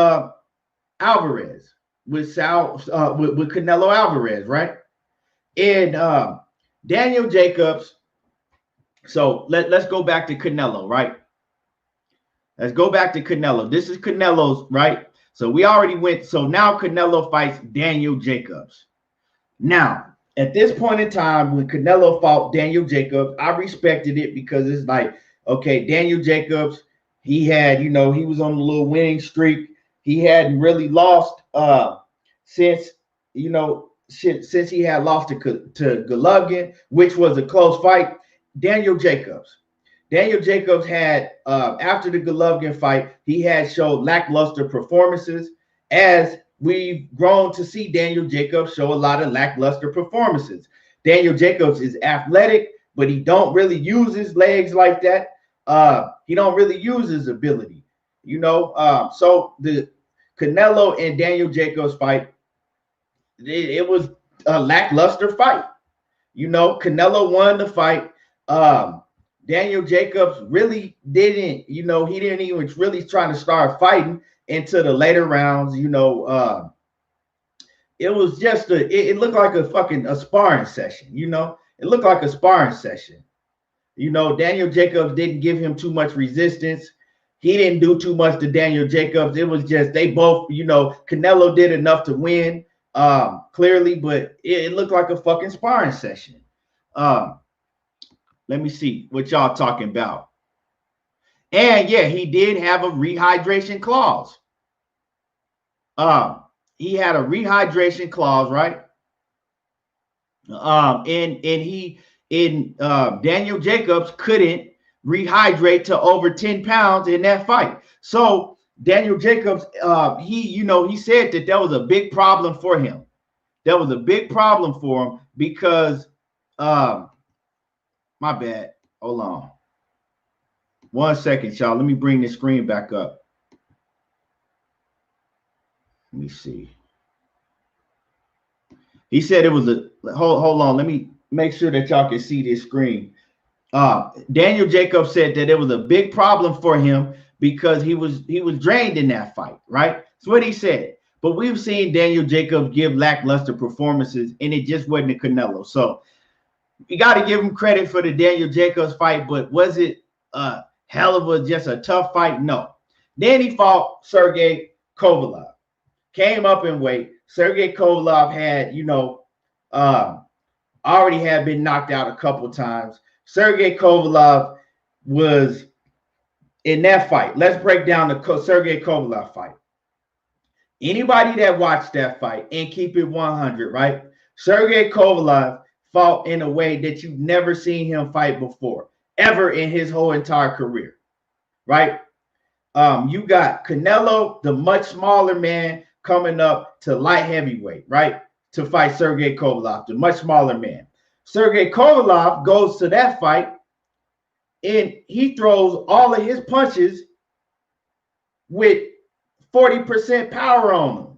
Alvarez, with Canelo Alvarez, right? And Daniel Jacobs. So let's go back to Canelo, right? Let's go back to Canelo. This is Canelo's, right? So we already went. So now Canelo fights Daniel Jacobs. Now, at this point in time, when Canelo fought Daniel Jacobs, I respected it because it's like, okay, Daniel Jacobs, he had, he was on a little winning streak. He hadn't really lost since he had lost to Golovkin, which was a close fight. Daniel Jacobs had, after the Golovkin fight, he had showed lackluster performances, as we've grown to see Daniel Jacobs show a lot of lackluster performances. Daniel Jacobs is athletic, but he don't really use his legs like that. He don't really use his ability, so the Canelo and Daniel Jacobs fight, it was a lackluster fight. Canelo won the fight. Daniel Jacobs really didn't, he didn't even really try to start fighting into the later rounds. It was just it looked like a sparring session. It looked like a sparring session. Daniel Jacobs didn't give him too much resistance. He didn't do too much to Daniel Jacobs. It was just they both, Canelo did enough to win, clearly, but it looked like a fucking sparring session. Let me see what y'all talking about. And yeah, he did have a rehydration clause. He had a rehydration clause, right? Daniel Jacobs couldn't rehydrate to over 10 pounds in that fight. So Daniel Jacobs, he said that was a big problem for him. That was a big problem for him because, my bad. Hold on. 1 second, y'all. Let me bring the screen back up. Let me see. He said it was a hold on. Let me make sure that y'all can see this screen. Daniel Jacobs said that it was a big problem for him because he was drained in that fight, right? That's what he said. But we've seen Daniel Jacobs give lackluster performances, and it just wasn't a Canelo. So you got to give him credit for the Daniel Jacobs fight, but was it a hell of just a tough fight? No. Then he fought Sergey Kovalev. Came up in weight. Sergey Kovalev had, already had been knocked out a couple times. Sergey Kovalev was in that fight. Let's break down the Sergey Kovalev fight. Anybody that watched that fight and keep it 100, right? Sergey Kovalev fought in a way that you've never seen him fight before, ever in his whole entire career, right? You got Canelo, the much smaller man, coming up to light heavyweight, right? To fight Sergey Kovalev, the much smaller man. Sergey Kovalev goes to that fight and he throws all of his punches with 40% power on them.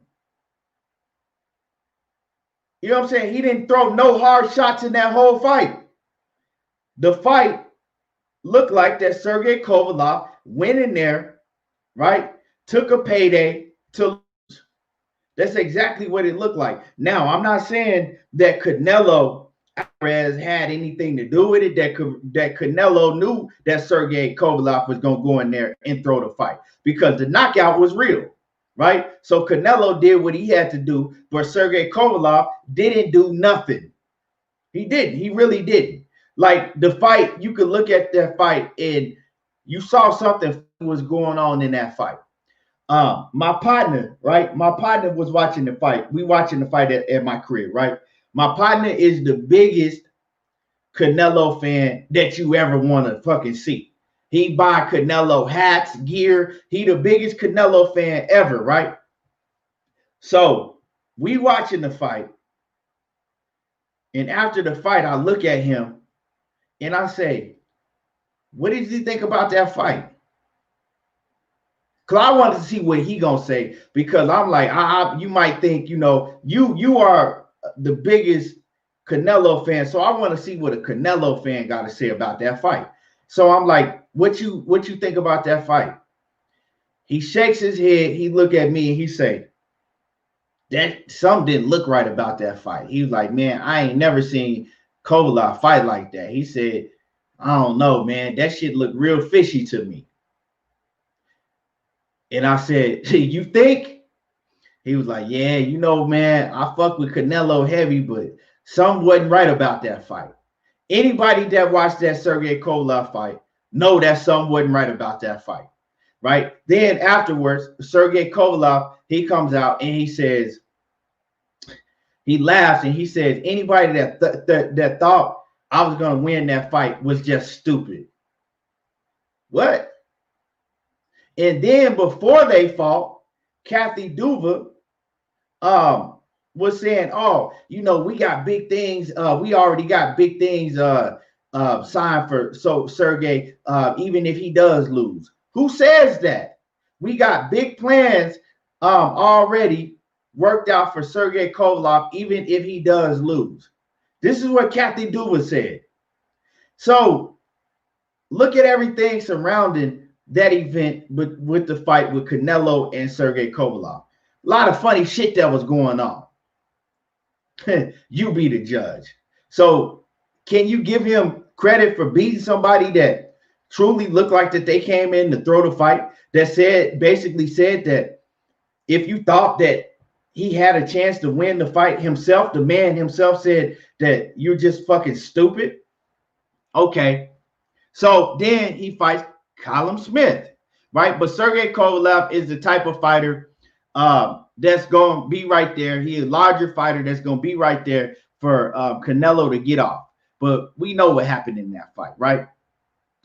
You know what I'm saying? He didn't throw no hard shots in that whole fight. The fight looked like that Sergey Kovalev went in there, right? Took a payday to lose. That's exactly what it looked like. Now, I'm not saying that Canelo Alvarez had anything to do with it, that Canelo knew that Sergey Kovalev was going to go in there and throw the fight because the knockout was real, right? So Canelo did what he had to do, but Sergey Kovalev didn't do nothing. He didn't. He really didn't. Like the fight, you could look at that fight and you saw something was going on in that fight. My partner, right? My partner was watching the fight. We watching the fight at my crib, right? My partner is the biggest Canelo fan that you ever want to fucking see. He buy Canelo hats, gear. He the biggest Canelo fan ever, right? So we watching the fight. And after the fight, I look at him and I say, what did you think about that fight? Because I wanted to see what he gonna say, because I'm like, you might think, you are the biggest Canelo fan, so I want to see what a Canelo fan got to say about that fight. So I'm like, what you think about that fight? He shakes his head, he look at me, and he say, that something didn't look right about that fight. He was like, man, I ain't never seen Kovalev fight like that. He said, I don't know, man, that shit looked real fishy to me. And I said, you think? He was like, yeah, man, I fuck with Canelo heavy, but something wasn't right about that fight. Anybody that watched that Sergey Kovalev fight know that something wasn't right about that fight, right? Then afterwards, Sergey Kovalev, he comes out and he says, he laughs and he says, anybody that thought I was going to win that fight was just stupid. What? And then before they fought, Kathy Duva was saying, oh, we got big things. We already got big things signed for Sergey, even if he does lose. Who says that? We got big plans already worked out for Sergey Kovalev, even if he does lose. This is what Kathy Duva said. So look at everything surrounding that event with the fight with Canelo and Sergey Kovalev. A lot of funny shit that was going on. You be the judge. So can you give him credit for beating somebody that truly looked like that they came in to throw the fight, that basically said that if you thought that he had a chance to win the fight himself, the man himself said that you're just fucking stupid? Okay. So then he fights Callum Smith, right? But Sergey Kovalev is the type of fighter that's going to be right there. He's a larger fighter that's going to be right there for Canelo to get off. But we know what happened in that fight, right?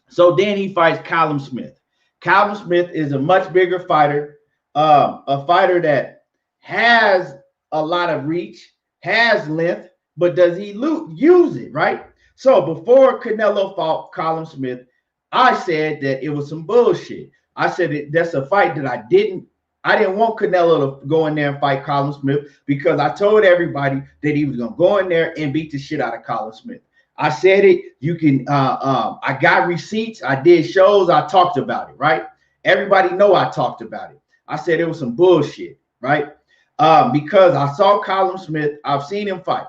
So then he fights Callum Smith. Callum Smith is a much bigger fighter, a fighter that has a lot of reach, has length, but does he use it, right? So before Canelo fought Callum Smith, I said that it was some bullshit. I said that's a fight that I didn't I didn't want Canelo to go in there and fight Colin Smith because I told everybody that he was going to go in there and beat the shit out of Colin Smith. I said it. You can. I got receipts. I did shows. I talked about it. Right. Everybody know I talked about it. I said it was some bullshit. Right. Because I saw Colin Smith. I've seen him fight.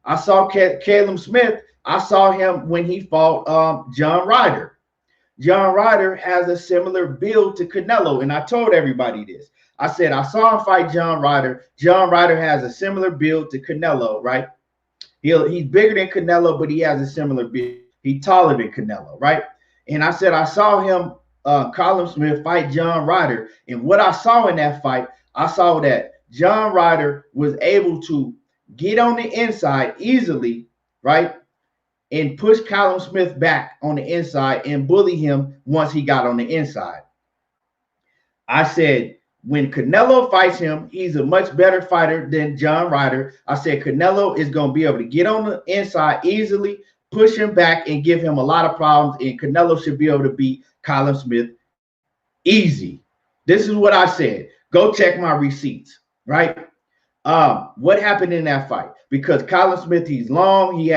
I saw Caleb Smith. I saw him when he fought John Ryder. John Ryder has a similar build to Canelo, and I told everybody this. I said I saw him fight John Ryder. John Ryder has a similar build to Canelo, right? He's bigger than Canelo, but he has a similar build. He's taller than Canelo, right? And I said I saw him, Colin Smith, fight John Ryder, and what I saw in that fight, I saw that John Ryder was able to get on the inside easily, right? And push Callum Smith back on the inside and bully him once he got on the inside. I said, when Canelo fights him, he's a much better fighter than John Ryder. I said, Canelo is going to be able to get on the inside easily, push him back, and give him a lot of problems. And Canelo should be able to beat Callum Smith easy. This is what I said. Go check my receipts, right? What happened in that fight? Because Colin Smith, he's long, he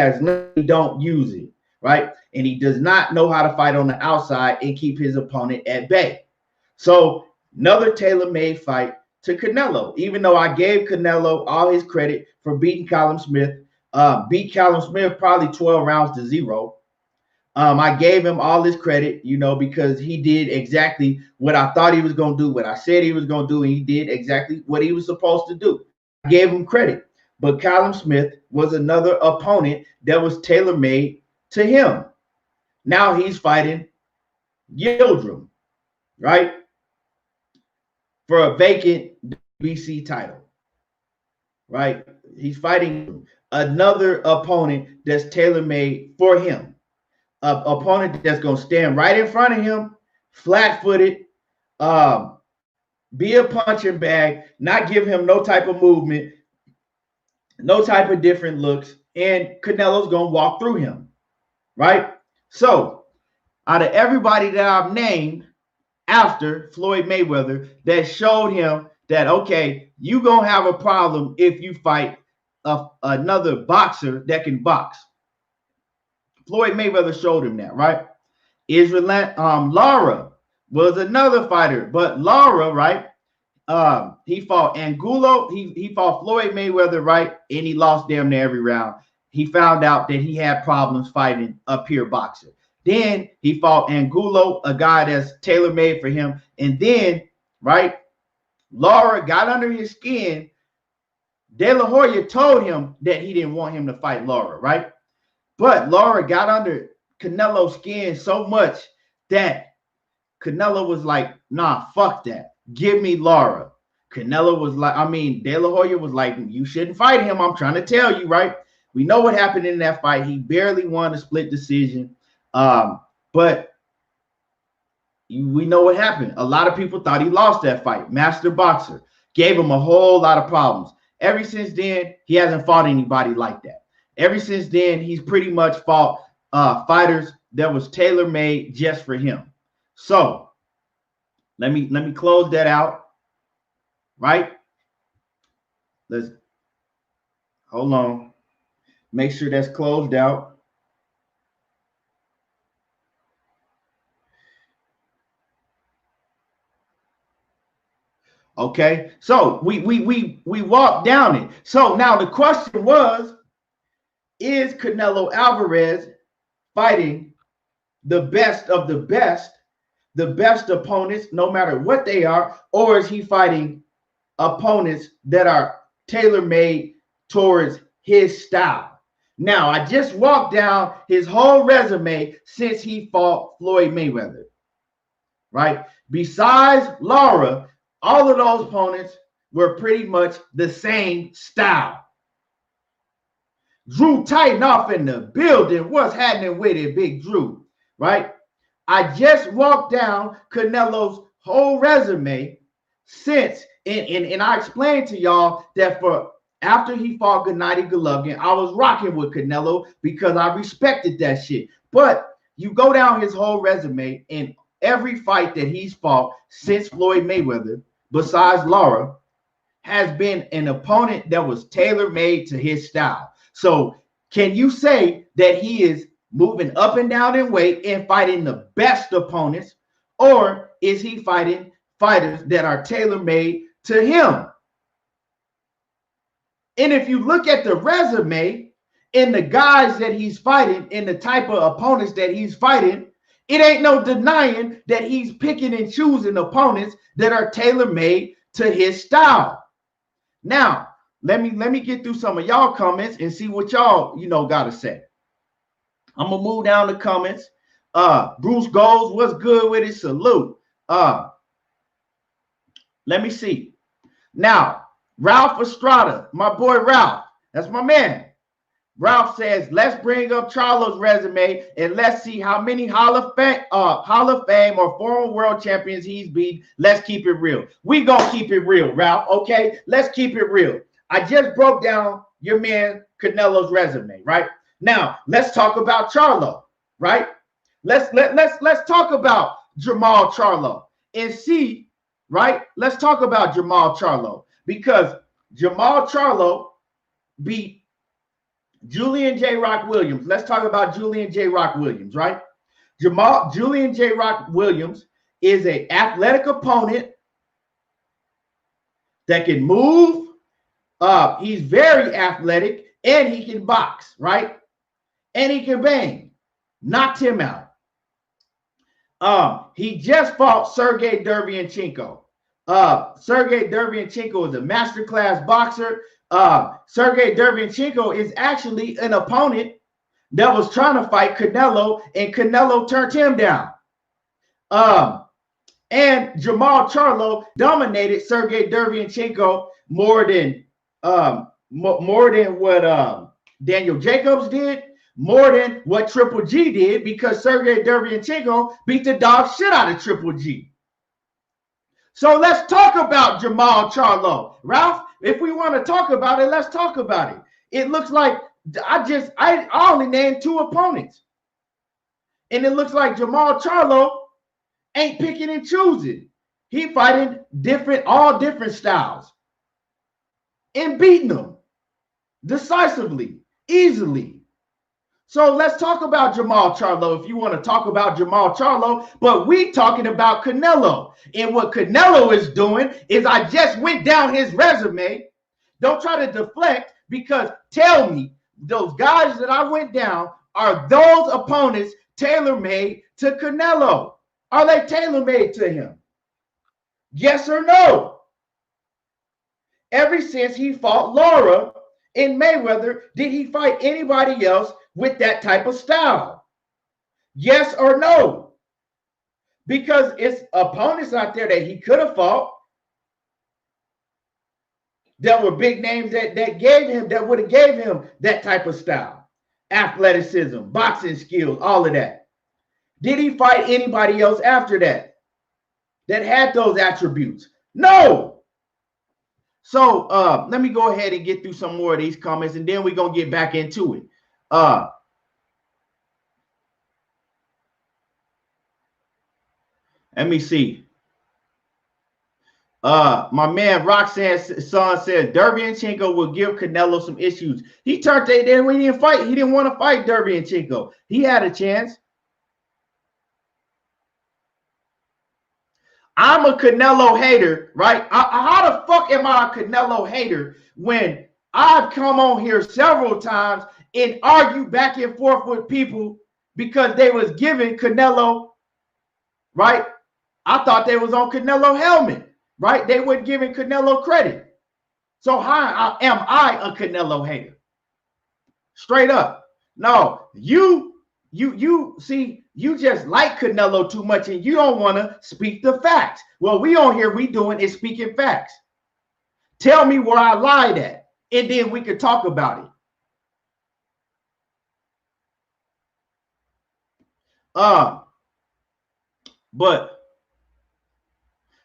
don't use it, right? And he does not know how to fight on the outside and keep his opponent at bay. So another tailor-made fight to Canelo, even though I gave Canelo all his credit for beating Colin Smith, beat Colin Smith probably 12 rounds to 0. I gave him all his credit, because he did exactly what I thought he was going to do, what I said he was going to do, and he did exactly what he was supposed to do. I gave him credit. But Callum Smith was another opponent that was tailor-made to him. Now he's fighting Yildirim, right? For a vacant WBC title, right? He's fighting another opponent that's tailor-made for him. An opponent that's going to stand right in front of him, flat-footed, be a punching bag, not give him no type of movement, no type of different looks, and Canelo's going to walk through him, right? So, out of everybody that I've named after Floyd Mayweather that showed him that, okay, you're going to have a problem if you fight another boxer that can box. Floyd Mayweather showed him that, right? Lara was another fighter, but Lara, right? He fought Angulo. He fought Floyd Mayweather, right? And he lost damn near every round. He found out that he had problems fighting a peer boxer. Then he fought Angulo, a guy that's tailor-made for him. And then, right, Lara got under his skin. De La Hoya told him that he didn't want him to fight Lara, right? But Lara got under Canelo's skin so much that Canelo was like, nah, fuck that. Give me Lara. Canelo was like, De La Hoya was like, you shouldn't fight him. I'm trying to tell you, right? We know what happened in that fight. He barely won a split decision. But we know what happened. A lot of people thought he lost that fight. Master boxer. Gave him a whole lot of problems. Ever since then, he hasn't fought anybody like that. Ever since then, he's pretty much fought fighters that was tailor-made just for him. So let me close that out, right? Let's hold on. Make sure that's closed out. Okay, so we walked down it. So now the question was, is Canelo Alvarez fighting the best of the best opponents, no matter what they are, or is he fighting opponents that are tailor-made towards his style? Now, I just walked down his whole resume since he fought Floyd Mayweather, right? Besides Lara, all of those opponents were pretty much the same style. Drew Titanoff in the building. What's happening with it, Big Drew, right? I just walked down Canelo's whole resume since, and I explained to y'all that for after he fought Gennady Golovkin, I was rocking with Canelo because I respected that shit. But you go down his whole resume, and every fight that he's fought since Floyd Mayweather, besides Lara, has been an opponent that was tailor-made to his style. So can you say that he is moving up and down in weight and fighting the best opponents, or is he fighting fighters that are tailor-made to him? And if you look at the resume and the guys that he's fighting and the type of opponents that he's fighting, it ain't no denying that he's picking and choosing opponents that are tailor-made to his style. Now, let me get through some of y'all comments and see what y'all, got to say. I'm going to move down the comments. Bruce Goals, what's good with it? Salute. Let me see. Now, Ralph Estrada, my boy Ralph, that's my man. Ralph says, let's bring up Charlo's resume and let's see how many Hall of Fame or former world champions he's beat. Let's keep it real. We gonna keep it real, Ralph. Okay, let's keep it real. I just broke down your man Canelo's resume, right? Now let's talk about Charlo, right? Let's talk about Jamal Charlo and see, right? Let's talk about Jamal Charlo because Jamal Charlo beat Julian J. Rock Williams. Let's talk about Julian J. Rock Williams, right? Julian J. Rock Williams is an athletic opponent that can move. He's very athletic and he can box, right? And he can bang. Knocked him out. He just fought Sergey Derevyanchenko. Sergey Derevyanchenko is a masterclass boxer. Sergey Derevyanchenko is actually an opponent that was trying to fight Canelo, and Canelo turned him down. And Jamal Charlo dominated Sergey Derevyanchenko more than what Daniel Jacobs did, more than what Triple G did, because Sergey Derevyanchenko beat the dog shit out of Triple G. So let's talk about Jamal Charlo. Ralph, if we want to talk about it, let's talk about it. It looks like I only named 2 opponents. And it looks like Jamal Charlo ain't picking and choosing. He fighting all different styles. And beating them decisively, easily. So let's talk about Jamal Charlo if you want to talk about Jamal Charlo, but we talking about Canelo. And what Canelo is doing is I just went down his resume. Don't try to deflect, because tell me, those guys that I went down, are those opponents tailor-made to Canelo? Are they tailor-made to him? Yes or no? Ever since he fought Lara in Mayweather, did he fight anybody else with that type of style? Yes or no? Because it's opponents out there that he could have fought that were big names that would have gave him that type of style, athleticism, boxing skills, all of that. Did he fight anybody else after that had those attributes? No. So let me go ahead and get through some more of these comments, and then we're gonna get back into it. Let me see. My man Roxanne's son says Derevyanchenko will give Canelo some issues. He turned it in when he didn't fight. He didn't want to fight Derevyanchenko. He had a chance. I'm a Canelo hater, right? How the fuck am I a Canelo hater when I've come on here several times and argued back and forth with people because they was giving Canelo, right? I thought they was on Canelo helmet, right? They weren't giving Canelo credit. So how am I a Canelo hater? Straight up. No, you see, you just like Canelo too much and you don't want to speak the facts. Well, we on here, we doing is speaking facts. Tell me where I lied at, and then we could talk about it. But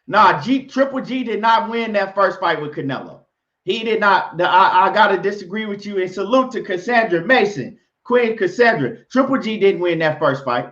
nah, Triple G did not win that first fight with Canelo. He did not. I got to disagree with you, and salute to Cassandra Mason, Queen Cassandra. Triple G didn't win that first fight.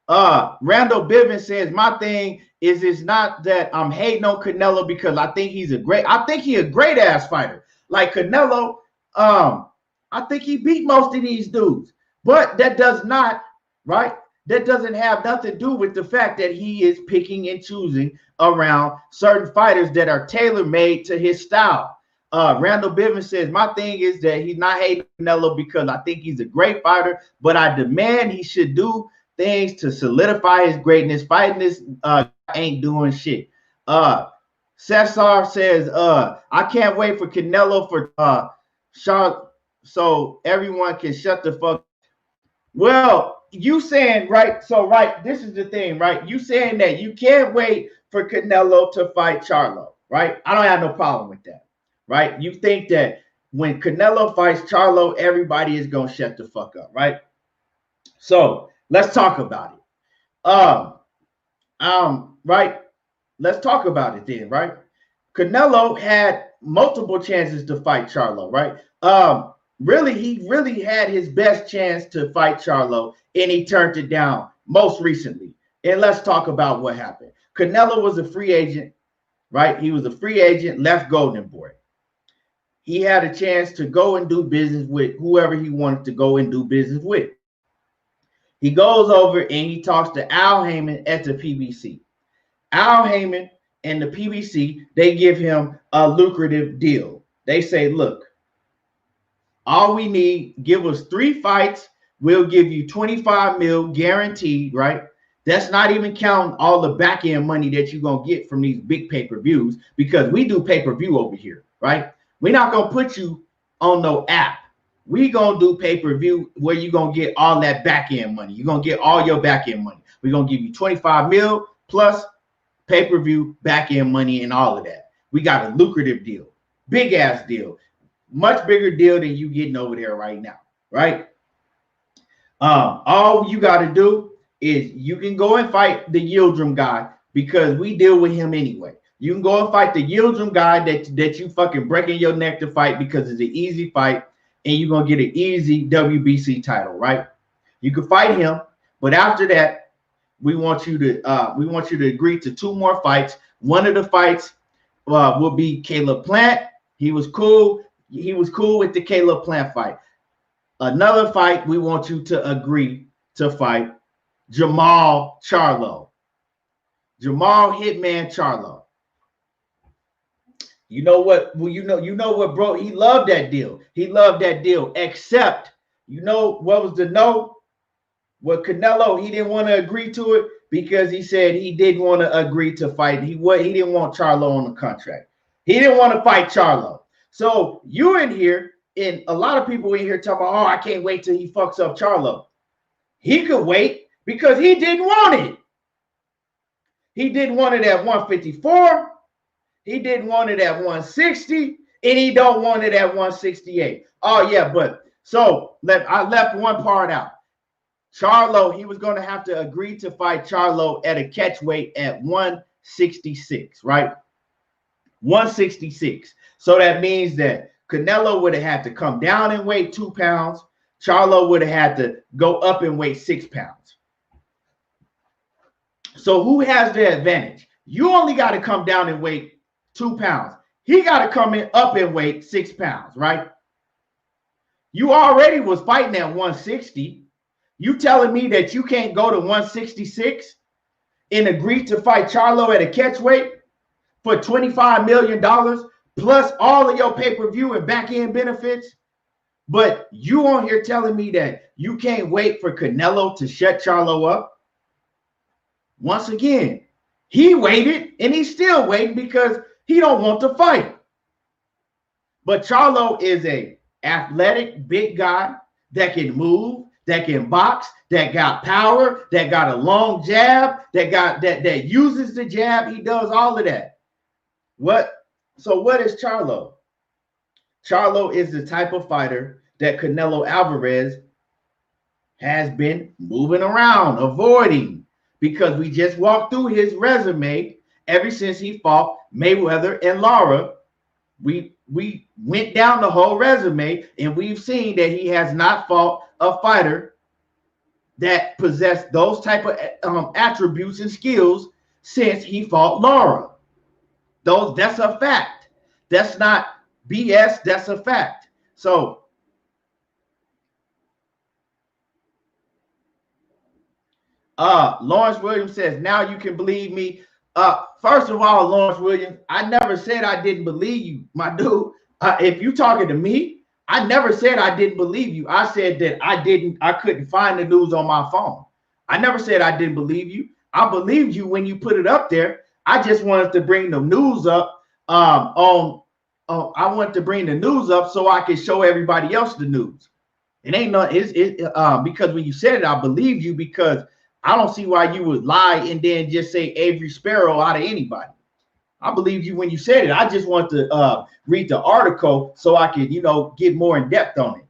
Randall Bivens says, my thing it's not that I'm hating on Canelo because I think he's a great ass fighter. Like Canelo, I think he beat most of these dudes. But that does not, right? That doesn't have nothing to do with the fact that he is picking and choosing around certain fighters that are tailor-made to his style. Randall Bivens says, my thing is that he's not hating Canelo because I think he's a great fighter, but I demand he should do things to solidify his greatness. Fighting this ain't doing shit. Cesar says, I can't wait for Canelo for Charlotte so everyone can shut the fuck. Well, you saying, right? So, right, this is the thing, right? You saying that you can't wait for Canelo to fight Charlo, right? I don't have no problem with that, right? You think that when Canelo fights Charlo, everybody is going to shut the fuck up, right? So, let's talk about it. Right? Let's talk about it then, right? Canelo had multiple chances to fight Charlo, right? He really had his best chance to fight Charlo, and he turned it down most recently. And let's talk about what happened. Canelo was a free agent, right? He was a free agent, left Golden Boy. He had a chance to go and do business with whoever he wanted to go and do business with. He goes over and he talks to Al Heyman at the PBC. Al Heyman and the PBC, they give him a lucrative deal. They say, look, all we need, give us 3 fights. We'll give you 25 mil guaranteed, right? That's not even counting all the back end money that you're going to get from these big pay-per-views, because we do pay-per-view over here, right? We're not going to put you on no app. We're going to do pay-per-view where you're going to get all that back end money. You're going to get all your back end money. We're going to give you 25 mil plus pay-per-view back end money and all of that. We got a lucrative deal, big ass deal. Much bigger deal than you getting over there right now, right? All you got to do is you can go and fight the Yildirim guy because we deal with him anyway. You can go and fight the Yildirim guy that you fucking breaking your neck to fight because it's an easy fight and you're going to get an easy WBC title, right? You can fight him, but after that, we want you to agree to 2 more fights. One of the fights will be Caleb Plant. He was cool. He was cool with the Caleb Plant fight. Another fight, we want you to agree to fight Jamal Charlo. Jamal Hitman Charlo. You know what? Well, you know what, bro? He loved that deal. He loved that deal. Except, you know what was the no? What Canelo, he didn't want to agree to it because he said he didn't want to agree to fight. He didn't want Charlo on the contract. He didn't want to fight Charlo. So you in here, and a lot of people in here talking about, oh, I can't wait till he fucks up Charlo. He could wait because he didn't want it. He didn't want it at 154. He didn't want it at 160, and he don't want it at 168. Oh yeah, but so I left one part out. Charlo, he was going to have to agree to fight Charlo at a catch weight at 166, right? 166. So that means that Canelo would have had to come down in weight 2 pounds. Charlo would have had to go up in weight 6 pounds. So who has the advantage? You only got to come down in weight 2 pounds. He got to come up in weight 6 pounds, right? You already was fighting at 160. You telling me that you can't go to 166 and agree to fight Charlo at a catch weight for $25 million plus all of your pay-per-view and back-end benefits? But you on here telling me that you can't wait for Canelo to shut Charlo up? Once again, he waited and he's still waiting because he don't want to fight. But Charlo is a athletic big guy that can move, that can box, that got power, that got a long jab, that uses the jab. He does all of that. So what is Charlo? Charlo is the type of fighter that Canelo Alvarez has been moving around, avoiding, because we just walked through his resume ever since he fought Mayweather and Lara. We went down the whole resume, and we've seen that he has not fought a fighter that possessed those type of attributes and skills since he fought Lara. That's a fact. That's not BS. That's a fact. So Lawrence Williams says, now you can believe me. First of all, Lawrence Williams, I never said I didn't believe you, my dude. If you talking to me, I never said I didn't believe you. I said that I couldn't find the news on my phone. I never said I didn't believe you. I believed you when you put it up there. I just wanted to bring the news up I wanted to bring the news up so I could show everybody else the news. It ain't no because when you said it, I believed you, because I don't see why you would lie and then just say Avery Sparrow out of anybody. I believed you when you said it. I just want to read the article so I could, get more in depth on it.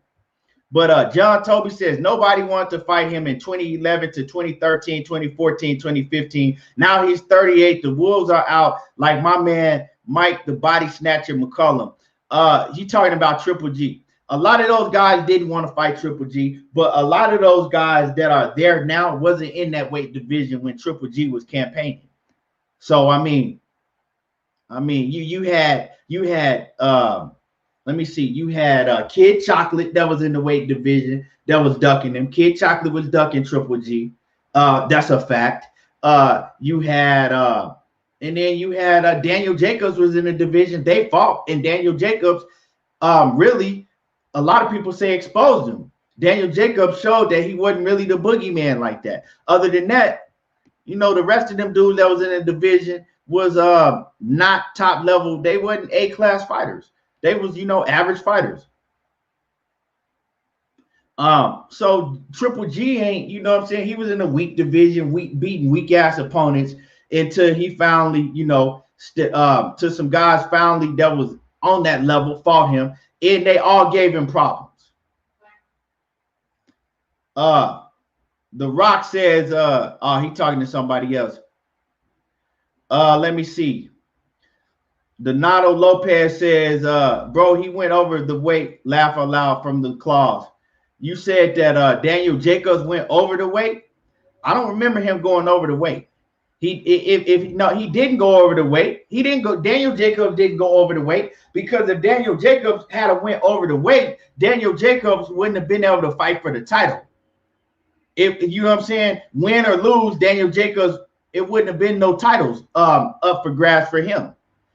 But John Toby says nobody wanted to fight him in 2011 to 2013, 2014, 2015. Now he's 38. The Wolves are out, like my man Mike, the body snatcher McCullum. You talking about Triple G. A lot of those guys didn't want to fight Triple G, but a lot of those guys that are there now wasn't in that weight division when Triple G was campaigning. So I mean, you had let me see, you had Kid Chocolate that was in the weight division that was ducking him. Kid Chocolate was ducking Triple G. That's a fact. You had and then you had Daniel Jacobs was in the division. They fought, and Daniel Jacobs really, a lot of people say, exposed him. Daniel Jacobs showed that he wasn't really the boogeyman like that. Other than that, the rest of them dudes that was in the division was not top level. They wasn't A-class fighters. They was, average fighters. So Triple G ain't, you know what I'm saying? He was in a weak division, beating weak ass opponents until he finally, to some guys finally that was on that level fought him, and they all gave him problems. The Rock says, he talking to somebody else. Let me see. Donato Lopez says, bro, he went over the weight, laugh out loud from the claws. You said that Daniel Jacobs went over the weight. I don't remember him going over the weight. He didn't go over the weight. He didn't go. Daniel Jacobs didn't go over the weight, because if Daniel Jacobs had went over the weight, Daniel Jacobs wouldn't have been able to fight for the title. If you know what I'm saying, win or lose, Daniel Jacobs, it wouldn't have been no titles up for grabs for him.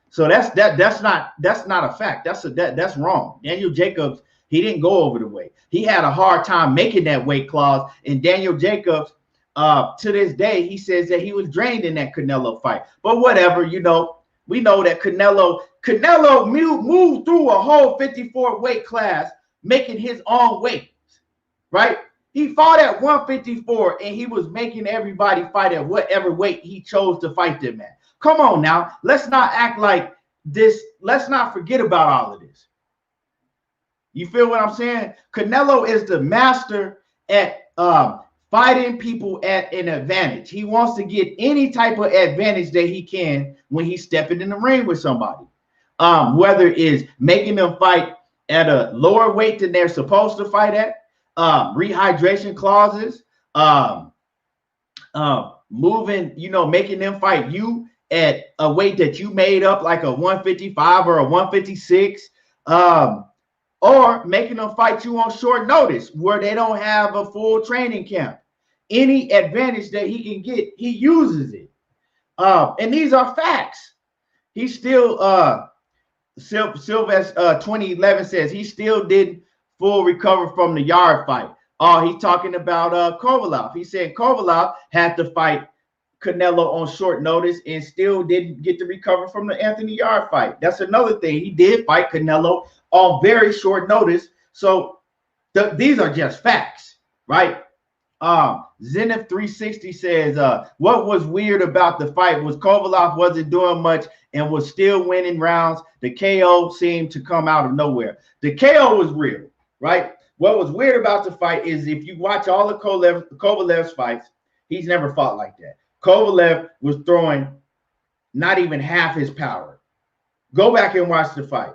So that's not a fact. That's wrong. Daniel Jacobs, he didn't go over the weight. He had a hard time making that weight class, and Daniel Jacobs, to this day, he says that he was drained in that Canelo fight. But whatever, we know that Canelo moved through a whole 54 weight class, making his own weight, right? He fought at 154, and he was making everybody fight at whatever weight he chose to fight them at. Come on now, let's not act like this. Let's not forget about all of this. You feel what I'm saying? Canelo is the master at fighting people at an advantage. He wants to get any type of advantage that he can when he's stepping in the ring with somebody. Whether it's making them fight at a lower weight than they're supposed to fight at, rehydration clauses, moving, making them fight you at a weight that you made up, like a 155 or a 156, or making them fight you on short notice where they don't have a full training camp. Any advantage that he can get, he uses it. And these are facts. He still, Sylvester 2011 says he still didn't full recover from the yard fight. He's talking about Kovalev. He said Kovalev had to fight Canelo on short notice and still didn't get to recover from the Anthony Yard fight. That's another thing. He did fight Canelo on very short notice. So these are just facts, right? Zenith 360 says, what was weird about the fight was Kovalev wasn't doing much and was still winning rounds. The KO seemed to come out of nowhere. The KO was real, right? What was weird about the fight is if you watch all of Kovalev's fights, he's never fought like that. Kovalev was throwing not even half his power. Go back and watch the fight.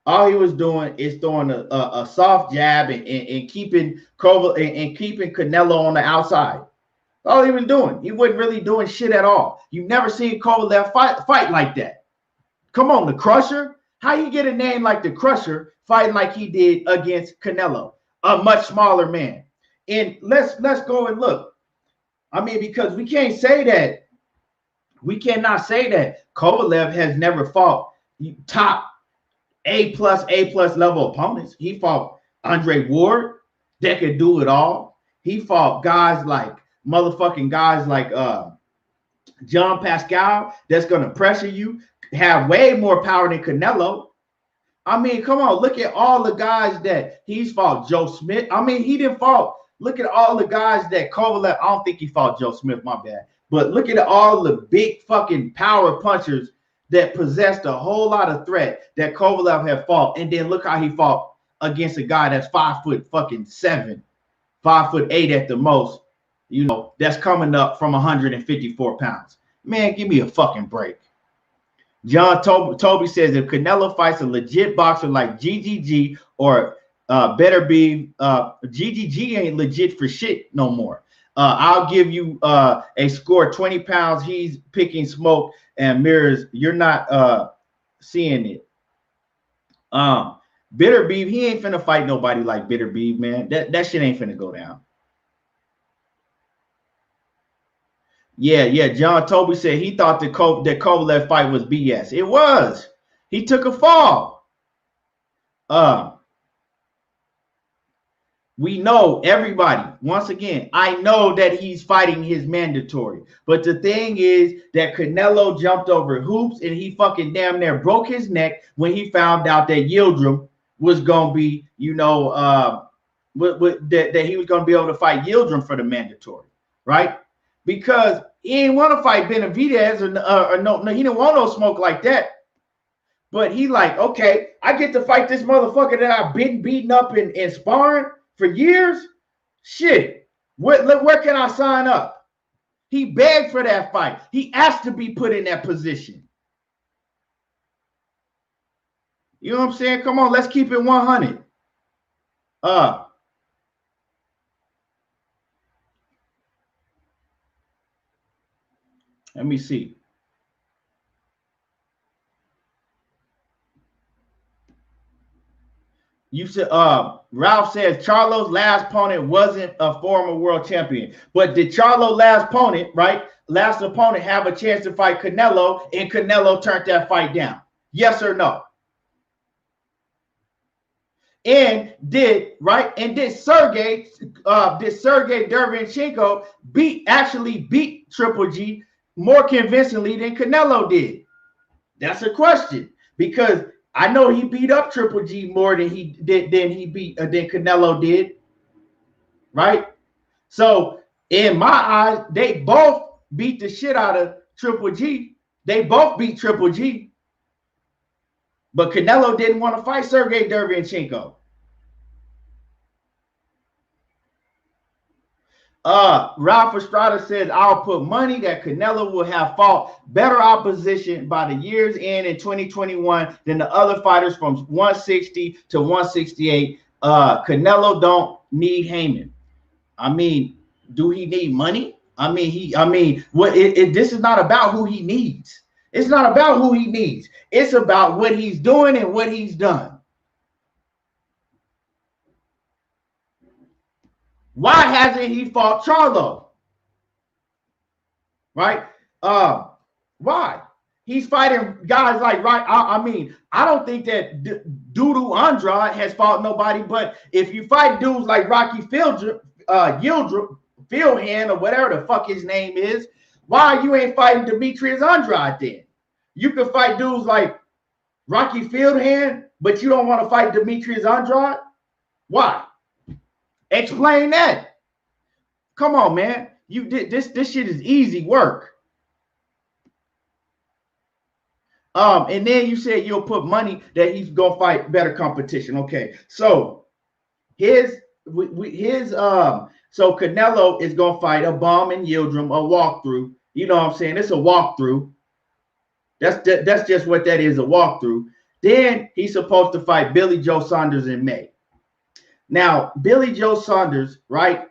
All he was doing is throwing a soft jab and keeping Canelo on the outside. All he was doing. He wasn't really doing shit at all. You've never seen Kovalev fight like that. Come on, the Crusher. How you get a name like the Crusher fighting like he did against Canelo, a much smaller man? And let's go and look. I mean, because we can't say that. We cannot say that Kovalev has never fought top A+ level opponents. He fought Andre Ward that could do it all. He fought guys like John Pascal that's gonna pressure you, have way more power than Canelo. I mean, come on, look at all the guys that he's fought. Joe Smith. I mean, he didn't fought. Look at all the guys that Kovalev. I don't think he fought Joe Smith, my bad. But look at all the big fucking power punchers that possessed a whole lot of threat that Kovalev had fought. And then look how he fought against a guy that's 5'7", 5'8" at the most, you know, that's coming up from 154 pounds. Man, give me a fucking break. John Toby says if Canelo fights a legit boxer like GGG or better be GGG ain't legit for shit no more. I'll give you a score 20 pounds. He's picking smoke and mirrors. You're not seeing it. Bitter Beef, he ain't finna fight nobody like Bitter Beef, man. That shit ain't finna go down. Yeah. John Toby said he thought that Kovalev fight was BS. It was. He took a fall. We know, everybody, once again, I know that he's fighting his mandatory. But the thing is that Canelo jumped over hoops and he fucking damn near broke his neck when he found out that Yildirim was going to be, you know, that he was going to be able to fight Yildirim for the mandatory, right? Because he didn't want to fight Benavidez or no, he didn't want no smoke like that. But he like, okay, I get to fight this motherfucker that I've been beating up and sparring for years. Shit, where can I sign up? He begged for that fight. He asked to be put in that position. You know what I'm saying? Come on, let's keep it 100. Let me see. You said Ralph says Charlo's last opponent wasn't a former world champion. But did Charlo's last opponent have a chance to fight Canelo and Canelo turned that fight down? Yes or no? And did Sergey Derevyanchenko actually beat Triple G more convincingly than Canelo did? That's a question, because I know he beat up Triple G more than than Canelo did, right? So in my eyes, they both beat the shit out of Triple G. They both beat Triple G, but Canelo didn't want to fight Sergey Derevyanchenko. Ralph Estrada says, I'll put money that Canelo will have fought better opposition by the year's end in 2021 than the other fighters from 160 to 168. Canelo don't need Heyman. I mean, do he need money? This is not about who he needs. It's not about who he needs. It's about what he's doing and what he's done. Why hasn't he fought Charlo? Right? Why? He's fighting guys like, I don't think that Dudu Andrade has fought nobody, but if you fight dudes like Rocky Yildirim, or whatever the fuck his name is, why you ain't fighting Demetrius Andrade then? You can fight dudes like Rocky Fieldhand, but you don't want to fight Demetrius Andrade? Why? Explain that. Come on, man. You did this. This shit is easy work. And then you said you'll put money that he's gonna fight better competition. Okay, so so Canelo is gonna fight a bomb and Yildirim, a walkthrough. You know what I'm saying? It's a walkthrough. That's just what that is, a walkthrough. Then he's supposed to fight Billy Joe Saunders in May. Now, Billy Joe Saunders, right?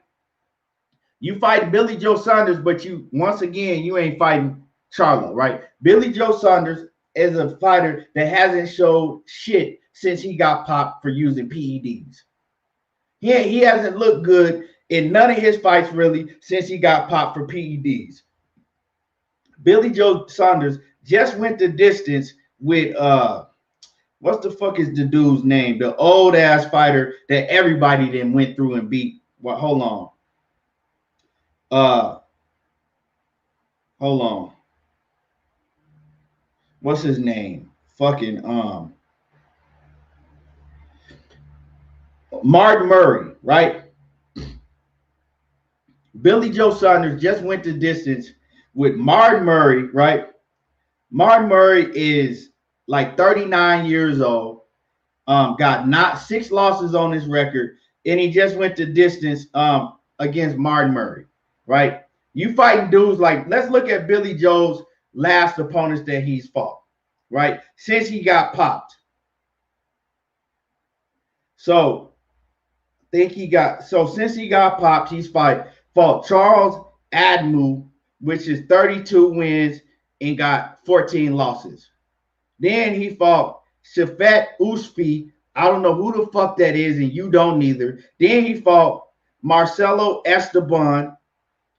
You fight Billy Joe Saunders, but you once again you ain't fighting Charlo, right? Billy Joe Saunders is a fighter that hasn't showed shit since he got popped for using PEDs. He hasn't looked good in none of his fights really since he got popped for PEDs. Billy Joe Saunders just went the distance with what the fuck is the dude's name? The old ass fighter that everybody then went through and beat. Well, hold on. What's his name? Fucking Martin Murray, right? Billy Joe Saunders just went the distance with Martin Murray, right? Martin Murray is like 39 years old, got not 6 losses on his record, and he just went the distance against Martin Murray, right? You fighting dudes like, let's look at Billy Joe's last opponents that he's fought, right? Since he got popped. So since he got popped, he's fought Charles Admu, which is 32 wins and got 14 losses. Then he fought Shafat Usfi. I don't know who the fuck that is, and you don't either. Then he fought Marcelo Esteban.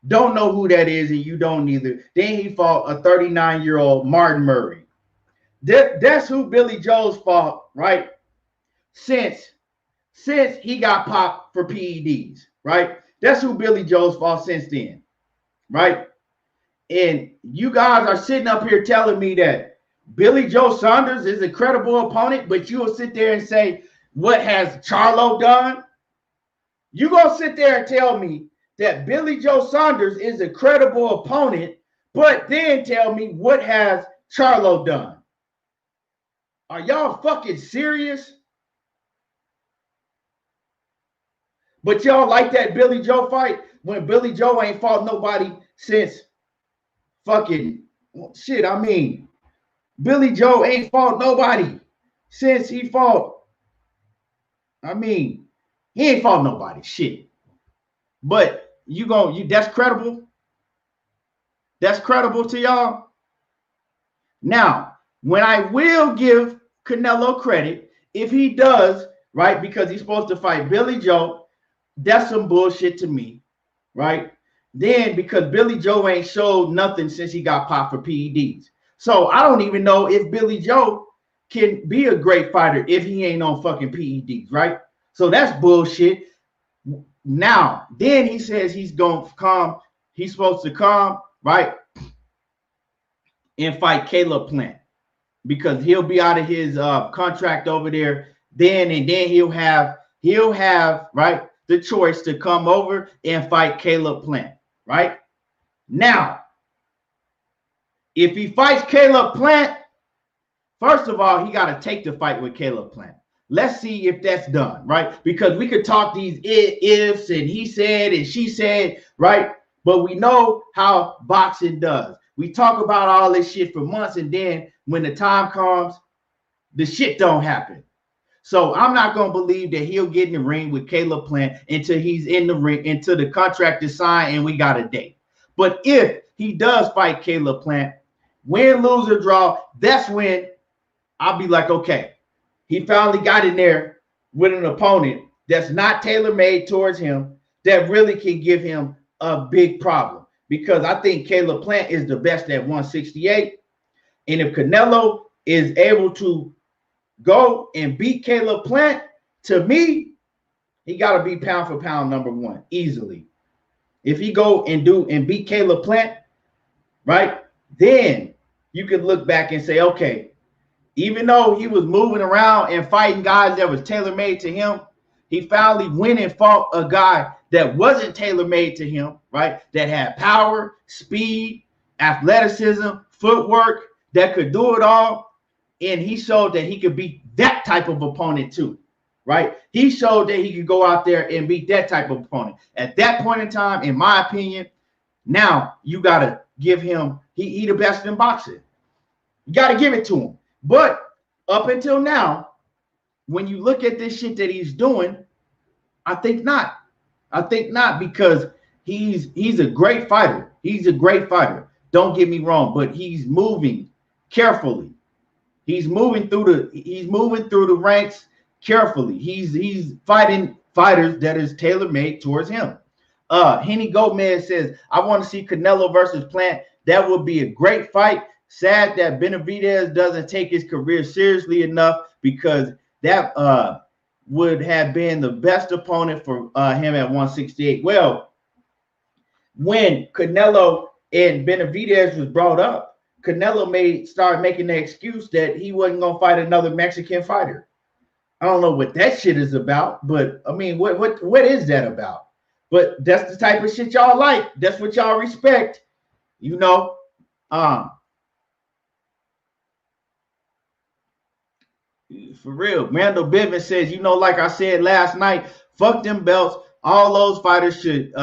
Don't know who that is, and you don't either. Then he fought a 39-year-old Martin Murray. That's who Billy Joe's fought, right? Since he got popped for PEDs, right? That's who Billy Joe's fought since then, right? And you guys are sitting up here telling me that Billy Joe Saunders is a credible opponent, but you will sit there and say, what has Charlo done? You gonna sit there and tell me that Billy Joe Saunders is a credible opponent, but then tell me what has Charlo done? Are y'all fucking serious? But y'all like that Billy Joe fight when Billy Joe ain't fought nobody since fucking shit. I mean, Billy Joe ain't fought nobody since he fought. I mean, he ain't fought nobody. Shit. But that's credible? That's credible to y'all? Now, when I will give Canelo credit, if he does, right, because he's supposed to fight Billy Joe, that's some bullshit to me, right? Then because Billy Joe ain't showed nothing since he got popped for PEDs. So I don't even know if Billy Joe can be a great fighter if he ain't on fucking PEDs, right? So that's bullshit. Now, then he says he's going to come. He's supposed to come, right, and fight Caleb Plant because he'll be out of his contract over there. Then he'll have right the choice to come over and fight Caleb Plant, right? Now, if he fights Caleb Plant, first of all, he got to take the fight with Caleb Plant. Let's see if that's done, right? Because we could talk these ifs and he said and she said, right? But we know how boxing does. We talk about all this shit for months, and then when the time comes, the shit don't happen. So I'm not going to believe that he'll get in the ring with Caleb Plant until he's in the ring, until the contract is signed and we got a date. But if he does fight Caleb Plant, win, lose, or draw, that's when I'll be like, okay, he finally got in there with an opponent that's not tailor-made towards him, that really can give him a big problem. Because I think Caleb Plant is the best at 168. And if Canelo is able to go and beat Caleb Plant, to me, he got to be pound for pound number one easily. If he go and beat Caleb Plant, right, then you could look back and say, okay, even though he was moving around and fighting guys that was tailor-made to him, he finally went and fought a guy that wasn't tailor-made to him, right, that had power, speed, athleticism, footwork, that could do it all. And he showed that he could beat that type of opponent too, right? He showed that he could go out there and beat that type of opponent. At that point in time, in my opinion, now you got to give him, he the best in boxing. You got to give it to him. But up until now, when you look at this shit that he's doing, I think not. I think not, because he's a great fighter. He's a great fighter. Don't get me wrong, but he's moving carefully. He's moving through the ranks carefully. He's fighting fighters that is tailor-made towards him. Henny Gomez says, I want to see Canelo versus Plant. That would be a great fight. Sad that Benavidez doesn't take his career seriously enough, because that would have been the best opponent for him at 168. Well, when Canelo and Benavidez was brought up, Canelo started making the excuse that he wasn't going to fight another Mexican fighter. I don't know what that shit is about, but I mean, what is that about? But that's the type of shit y'all like. That's what y'all respect, you know. For real, Randall Bivens says, you know, like I said last night, fuck them belts. All those fighters should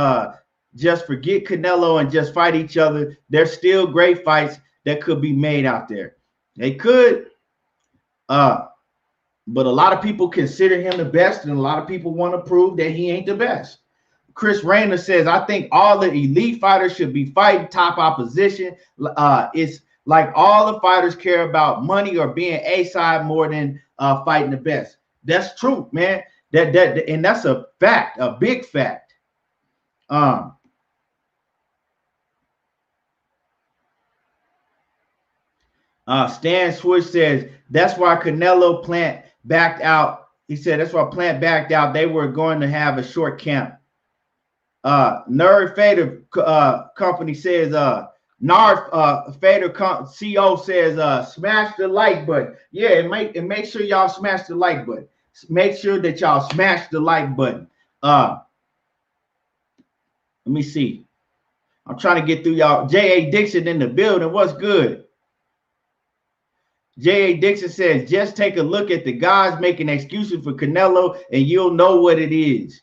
just forget Canelo and just fight each other. There's still great fights that could be made out there. They could, but a lot of people consider him the best, and a lot of people want to prove that he ain't the best. Chris Rayner says, I think all the elite fighters should be fighting top opposition. It's like all the fighters care about money or being A-side more than fighting the best. That's true, man. And that's a fact, a big fact. Stan Swish says, that's why Canelo Plant backed out. He said that's why Plant backed out. They were going to have a short camp. Nerd Fader Company says, Nard Fader CO says, smash the like button. Yeah, and make sure y'all smash the like button. Make sure that y'all smash the like button. Let me see. I'm trying to get through y'all. J.A. Dixon in the building. What's good? J.A. Dixon says, just take a look at the guys making excuses for Canelo and you'll know what it is.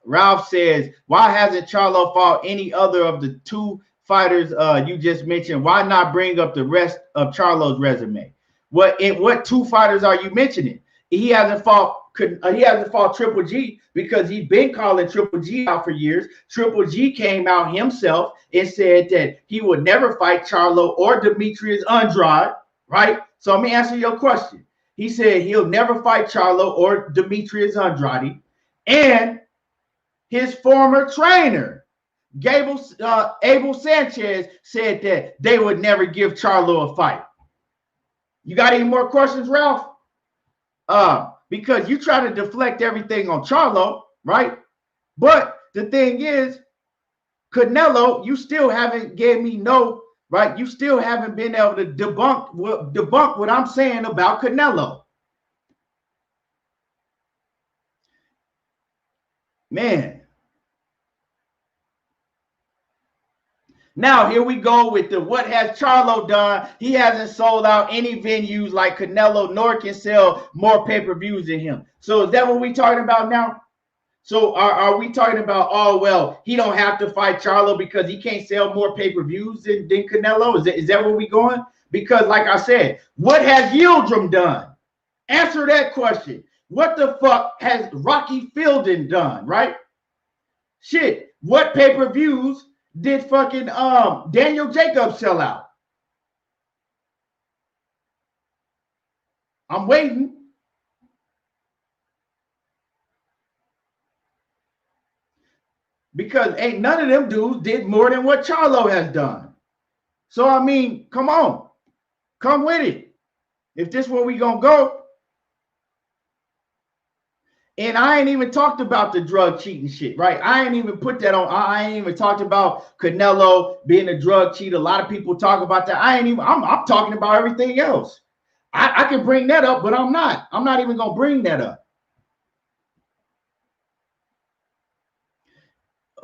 Ralph says, why hasn't Charlo fought any other of the two fighters you just mentioned? Why not bring up the rest of Charlo's resume? What two fighters are you mentioning? He hasn't fought Triple G because he's been calling Triple G out for years. Triple G came out himself and said that he would never fight Charlo or Demetrius Andrade, right? So let me answer your question. He said he'll never fight Charlo or Demetrius Andrade, and his former trainer, Abel Sanchez, said that they would never give Charlo a fight. You got any more questions, Ralph? Because you try to deflect everything on Charlo, right? But the thing is, Canelo, you still haven't gave me no, right? You still haven't been able to debunk what I'm saying about Canelo. Man. Now, here we go with the what has Charlo done? He hasn't sold out any venues like Canelo, nor can sell more pay-per-views than him. So is that what we're talking about now? So are we talking about, oh, well, he don't have to fight Charlo because he can't sell more pay-per-views than Canelo? Is that where we going? Because like I said, what has Yildirim done? Answer that question. What the fuck has Rocky Fielding done, right? Shit, what pay-per-views did fucking Daniel Jacobs sell out? I'm waiting. Because ain't none of them dudes did more than what Charlo has done. So, I mean, come on. Come with it. If this is where we gonna go. And I ain't even talked about the drug cheating shit, right? I ain't even put that on. I ain't even talked about Canelo being a drug cheat. A lot of people talk about that. I'm talking about everything else. I can bring that up, but I'm not. I'm not even gonna bring that up.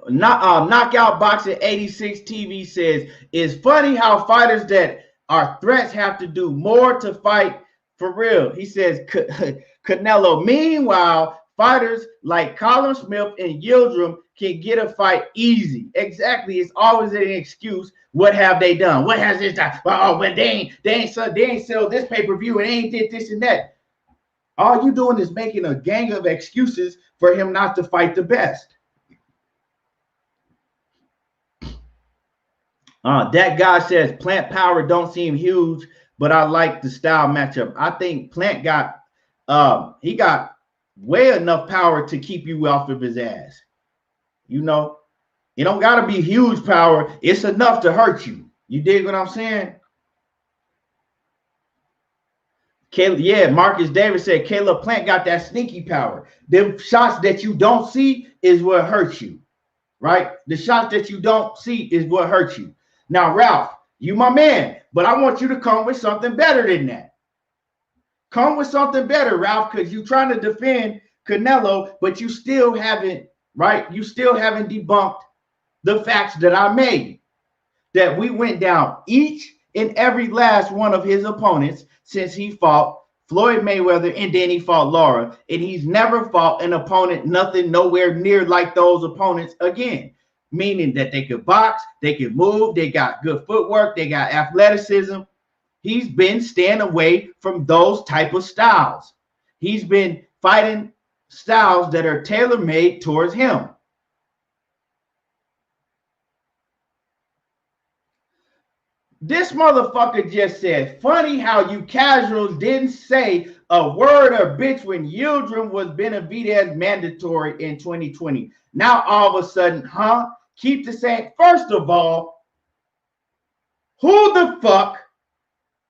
Knockout Boxing 86 TV says, it's funny how fighters that are threats have to do more to fight for real. He says, Canelo. Meanwhile, fighters like Colin Smith and Yildirim can get a fight easy. Exactly. It's always an excuse. What have they done? What has this done? Oh, well, they ain't sell this pay-per-view and they ain't did this and that. All you doing is making a gang of excuses for him not to fight the best. That guy says Plant power don't seem huge, but I like the style matchup. I think Plant got he got way enough power to keep you off of his ass. You know, it don't gotta be huge power. It's enough to hurt you. You dig what I'm saying? Yeah, Marcus Davis said Caleb Plant got that sneaky power. Them shots that you don't see is what hurts you, right? The shots that you don't see is what hurts you. Now, Ralph, you my man, but I want you to come with something better than that. Come with something better, Ralph, because you're trying to defend Canelo, but you still haven't, right? You still haven't debunked the facts that I made, that we went down each and every last one of his opponents since he fought Floyd Mayweather and then he fought Lara, and he's never fought an opponent nothing nowhere near like those opponents again, meaning that they could box, they could move, they got good footwork, they got athleticism. He's been staying away from those type of styles. He's been fighting styles that are tailor-made towards him. This motherfucker just said, funny how you casuals didn't say a word or bitch when Yildirim was Benavidez mandatory in 2020. Now all of a sudden, keep the same. First of all, who the fuck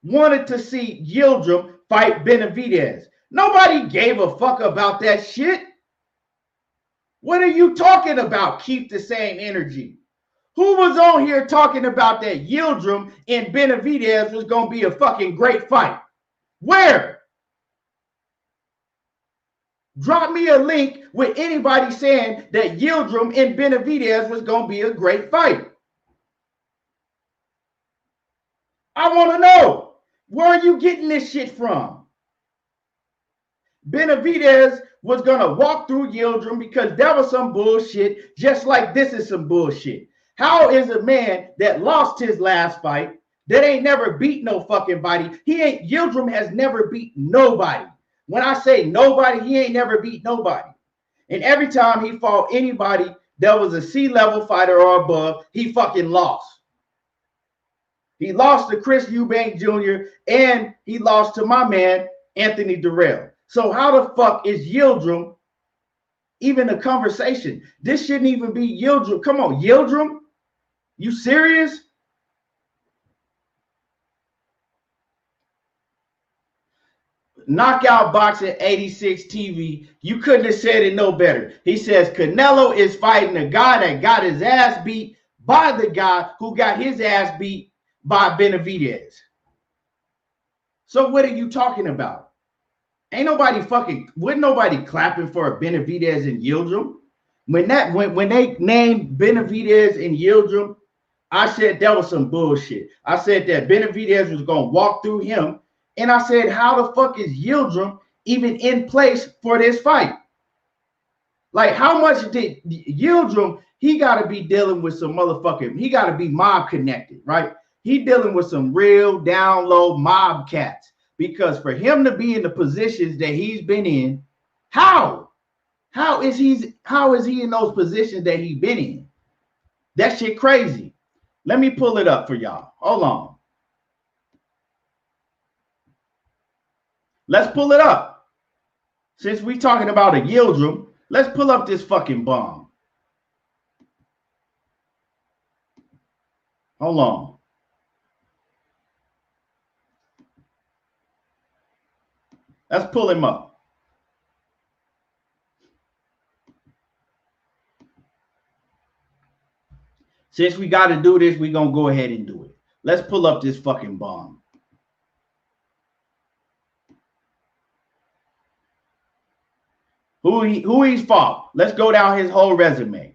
wanted to see Yildirim fight Benavidez? Nobody gave a fuck about that shit. What are you talking about? Keep the same energy. Who was on here talking about that Yildirim and Benavidez was going to be a fucking great fight? Where? Drop me a link with anybody saying that Yildirim and Benavidez was going to be a great fight. I want to know, where are you getting this shit from? Benavidez was going to walk through Yildirim because that was some bullshit, just like this is some bullshit. How is a man that lost his last fight, that ain't never beat no fucking body? Yildirim has never beat nobody. When I say nobody, he ain't never beat nobody. And every time he fought anybody that was a C-level fighter or above, he fucking lost. He lost to Chris Eubank Jr. and he lost to my man, Anthony Durrell. So how the fuck is Yildirim even a conversation? This shouldn't even be Yildirim. Come on, Yildirim? You serious? Knockout Boxing 86 TV. You couldn't have said it no better. He says Canelo is fighting a guy that got his ass beat by the guy who got his ass beat by Benavidez. So what are you talking about? Ain't nobody wasn't nobody clapping for Benavidez and Yildirim. When they named Benavidez and Yildirim, I said that was some bullshit. I said that Benavidez was going to walk through him. And I said, how the fuck is Yildirim even in place for this fight? Like, how much did Yildirim, he got to be dealing with some motherfucking, he got to be mob connected, right? He dealing with some real down low mob cats. Because for him to be in the positions that he's been in, how is he in those positions that he's been in? That shit crazy. Let me pull it up for y'all. Hold on. Let's pull it up. Since we talking about a Yildirim, let's pull up this fucking bomb. Hold on. Let's pull him up. Since we got to do this, we're going to go ahead and do it. Let's pull up this fucking bomb. Who he's fought. Let's go down his whole resume.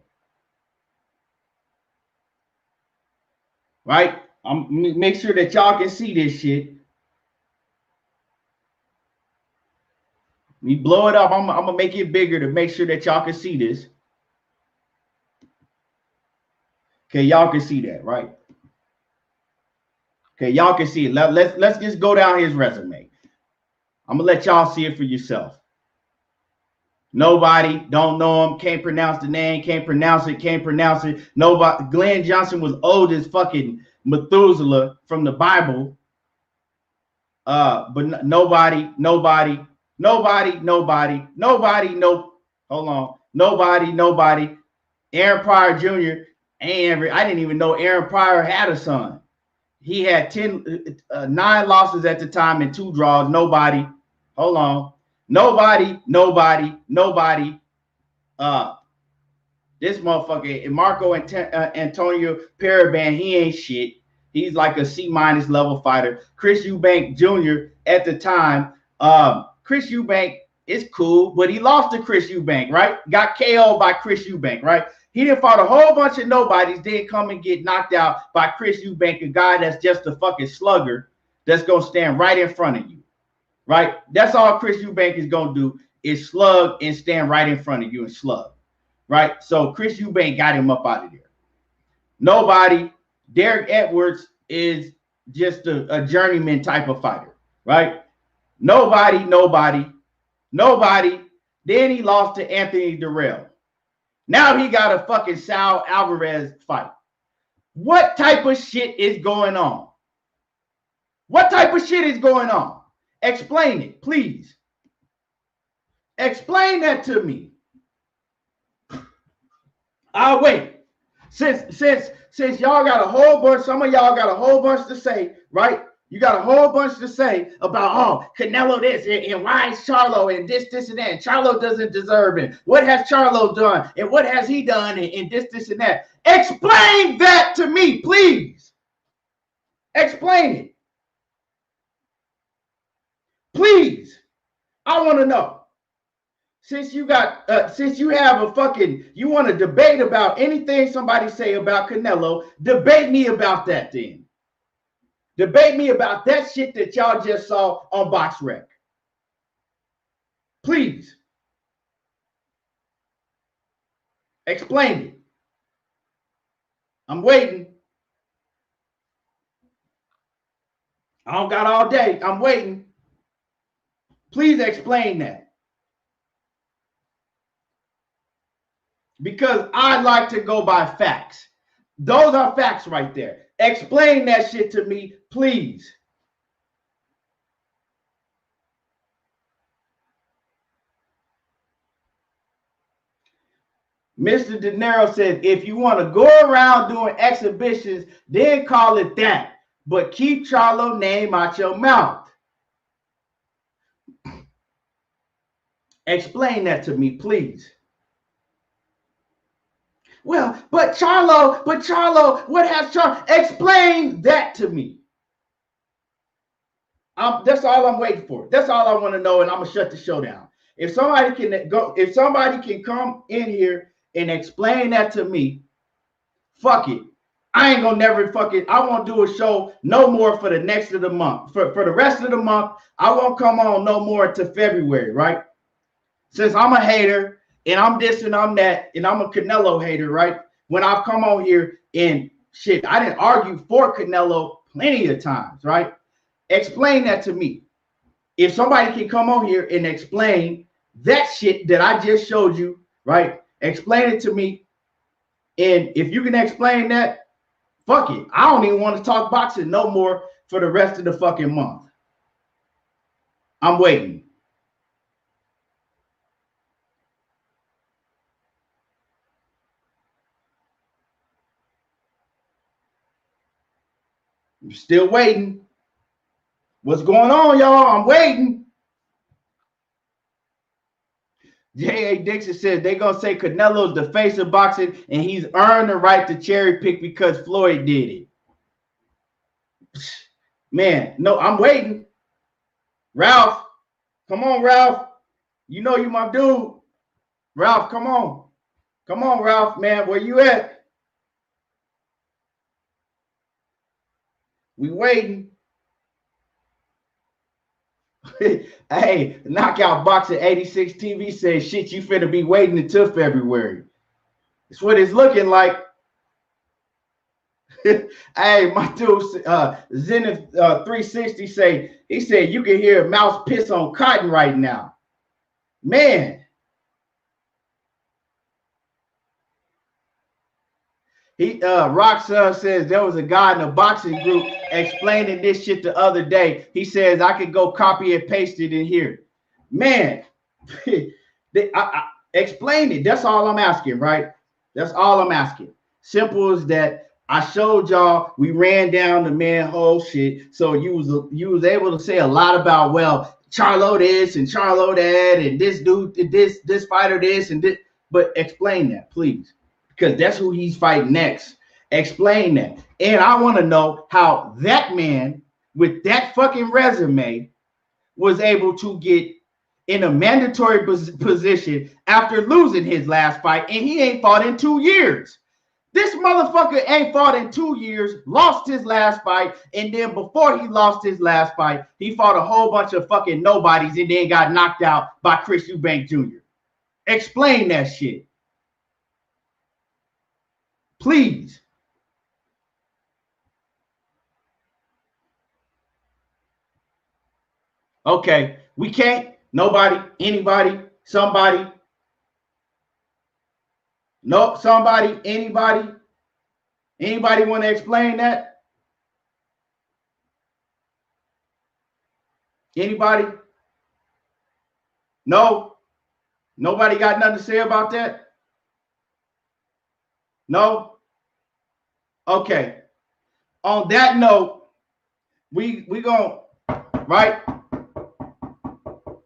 Right? Make sure that y'all can see this shit. We blow it up. I'm going to make it bigger to make sure that y'all can see this. Okay, y'all can see that, right? Okay, y'all can see it. Let's just go down his resume. I'm going to let y'all see it for yourself. Nobody, don't know him, can't pronounce the name, can't pronounce it. Nobody. Glenn Johnson was old as fucking Methuselah from the Bible. But nobody, no. Hold on. Nobody. Aaron Pryor Jr. I didn't even know Aaron Pryor had a son. He had 9 losses at the time and 2 draws. Nobody. Hold on. Nobody. This motherfucker, Marco Antonio Paraban, he ain't shit. He's like a C- level fighter. Chris Eubank Jr. at the time. Chris Eubank is cool, but he lost to Chris Eubank, right? Got KO'd by Chris Eubank, right? He didn't fought a whole bunch of nobodies, then come and get knocked out by Chris Eubank, a guy that's just a fucking slugger that's going to stand right in front of you, right? That's all Chris Eubank is going to do is slug and stand right in front of you and slug, right? So Chris Eubank got him up out of there. Nobody. Derek Edwards is just a journeyman type of fighter, right? Nobody. Then he lost to Anthony Durrell. Now he got a fucking Sal Alvarez fight. What type of shit is going on? Explain it, please. Explain that to me. I'll wait. Since y'all got a whole bunch, some of y'all got a whole bunch to say, right? You got a whole bunch to say about, Canelo this and why is Charlo and this and that. And Charlo doesn't deserve it. What has Charlo done? And what has he done? And this and that. Explain that to me, please. Explain it. Please. I want to know. Since you have a fucking, you want to debate about anything somebody say about Canelo, debate me about that then. Debate me about that shit that y'all just saw on BoxRec. Please. Explain it. I'm waiting. I don't got all day. I'm waiting. Please explain that. Because I like to go by facts. Those are facts right there. Explain that shit to me, please. Mr. De Niro said, if you want to go around doing exhibitions, then call it that. But keep Charlo's name out your mouth. Explain that to me, please. Well, but Charlo, what has Charlo? Explain that to me. That's all I'm waiting for. That's all I want to know, and I'm gonna shut the show down. If somebody can come in here and explain that to me, fuck it. I ain't gonna never I won't do a show no more for the next of the month. For the rest of the month, I won't come on no more until February, right? Since I'm a hater. And I'm this and I'm that, and I'm a Canelo hater, right? When I've come on here and shit, I didn't argue for Canelo plenty of times, right? Explain that to me. If somebody can come on here and explain that shit that I just showed you, right? Explain it to me. And if you can explain that, fuck it. I don't even want to talk boxing no more for the rest of the fucking month. I'm waiting. I'm still waiting. What's going on, y'all? I'm waiting. J.A. Dixon says they're going to say Canelo's the face of boxing and he's earned the right to cherry pick because Floyd did it. Man, no, I'm waiting. Ralph, come on, Ralph. You know you my dude. Ralph, come on. Come on, Ralph, man. Where you at? We waiting. Hey, Knockout Boxing 86 TV says, shit, you finna be waiting until February. That's what it's looking like. Hey, my dude, Zenith 360 he said, you can hear a mouse piss on cotton right now. Man, Roxanne says there was a guy in a boxing group explaining this shit the other day. He says I could go copy and paste it in here. Man, explain it. That's all I'm asking, right? That's all I'm asking. Simple as that. I showed y'all. We ran down the manhole shit. So you was able to say a lot about, well, Charlo this and Charlo that, and this dude, this fighter this and this. But explain that, please, because that's who he's fighting next. Explain that. And I want to know how that man with that fucking resume was able to get in a mandatory position after losing his last fight, and he ain't fought in 2 years. This motherfucker ain't fought in 2 years, lost his last fight, and then before he lost his last fight, he fought a whole bunch of fucking nobodies and then got knocked out by Chris Eubank Jr. Explain that shit. Please. Okay, we can't. Nobody, anybody, somebody. Nope, somebody, anybody. Anybody want to explain that? Anybody? No? Nobody got nothing to say about that? No? Okay. On that note, we gonna, right?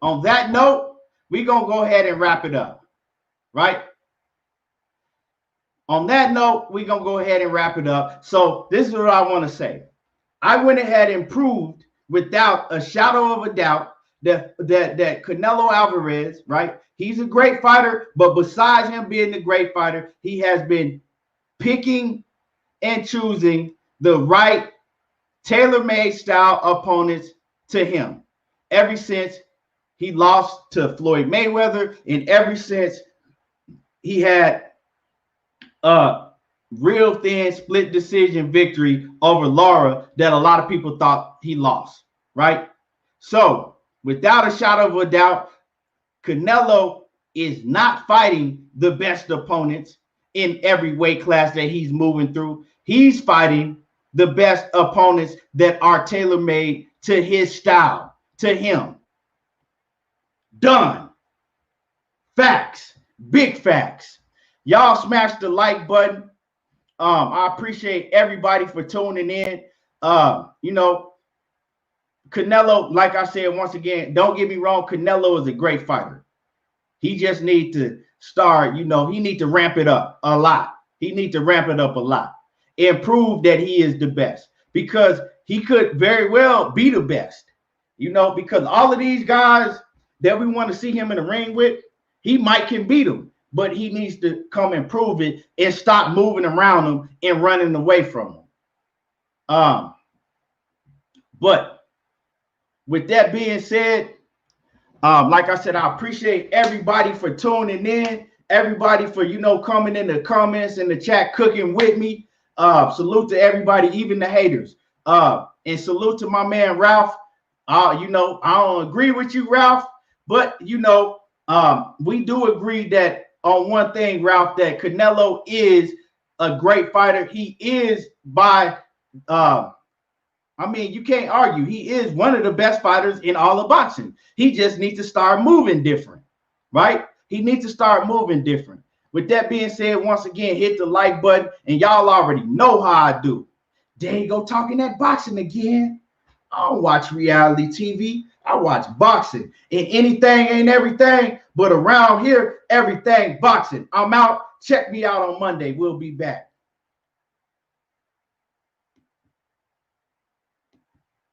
On that note, we gonna go ahead and wrap it up, right? On that note, we're going to go ahead and wrap it up. So this is what I want to say. I went ahead and proved without a shadow of a doubt that Canelo Alvarez, right? He's a great fighter, but besides him being a great fighter, he has been picking and choosing the right tailor-made style opponents to him ever since he lost to Floyd Mayweather, and ever since he had real thin split decision victory over Lara that a lot of people thought he lost, right? So without a shadow of a doubt, Canelo is not fighting the best opponents in every weight class that he's moving through. He's fighting the best opponents that are tailor-made to his style, to him. Done. Facts. Big facts. Y'all smash the like button. I appreciate everybody for tuning in. Canelo, like I said, once again, don't get me wrong, Canelo is a great fighter. He just needs to start, he needs to ramp it up a lot. He needs to ramp it up a lot and prove that he is the best, because he could very well be the best, because all of these guys that we want to see him in the ring with, he might can beat them. But he needs to come and prove it and stop moving around them and running away from them. But with that being said, like I said, I appreciate everybody for tuning in, everybody for, coming in the comments and the chat, cooking with me. Salute to everybody, even the haters. And salute to my man, Ralph. I don't agree with you, Ralph, but, we do agree that on one thing, Ralph, that Canelo is a great fighter. He is you can't argue. He is one of the best fighters in all of boxing. He just needs to start moving different, right? He needs to start moving different. With that being said, once again, hit the like button, and y'all already know how I do. There you go, talking that boxing again. I don't watch reality TV. I watch boxing, and anything ain't everything, but around here, everything boxing. I'm out. Check me out on Monday. We'll be back.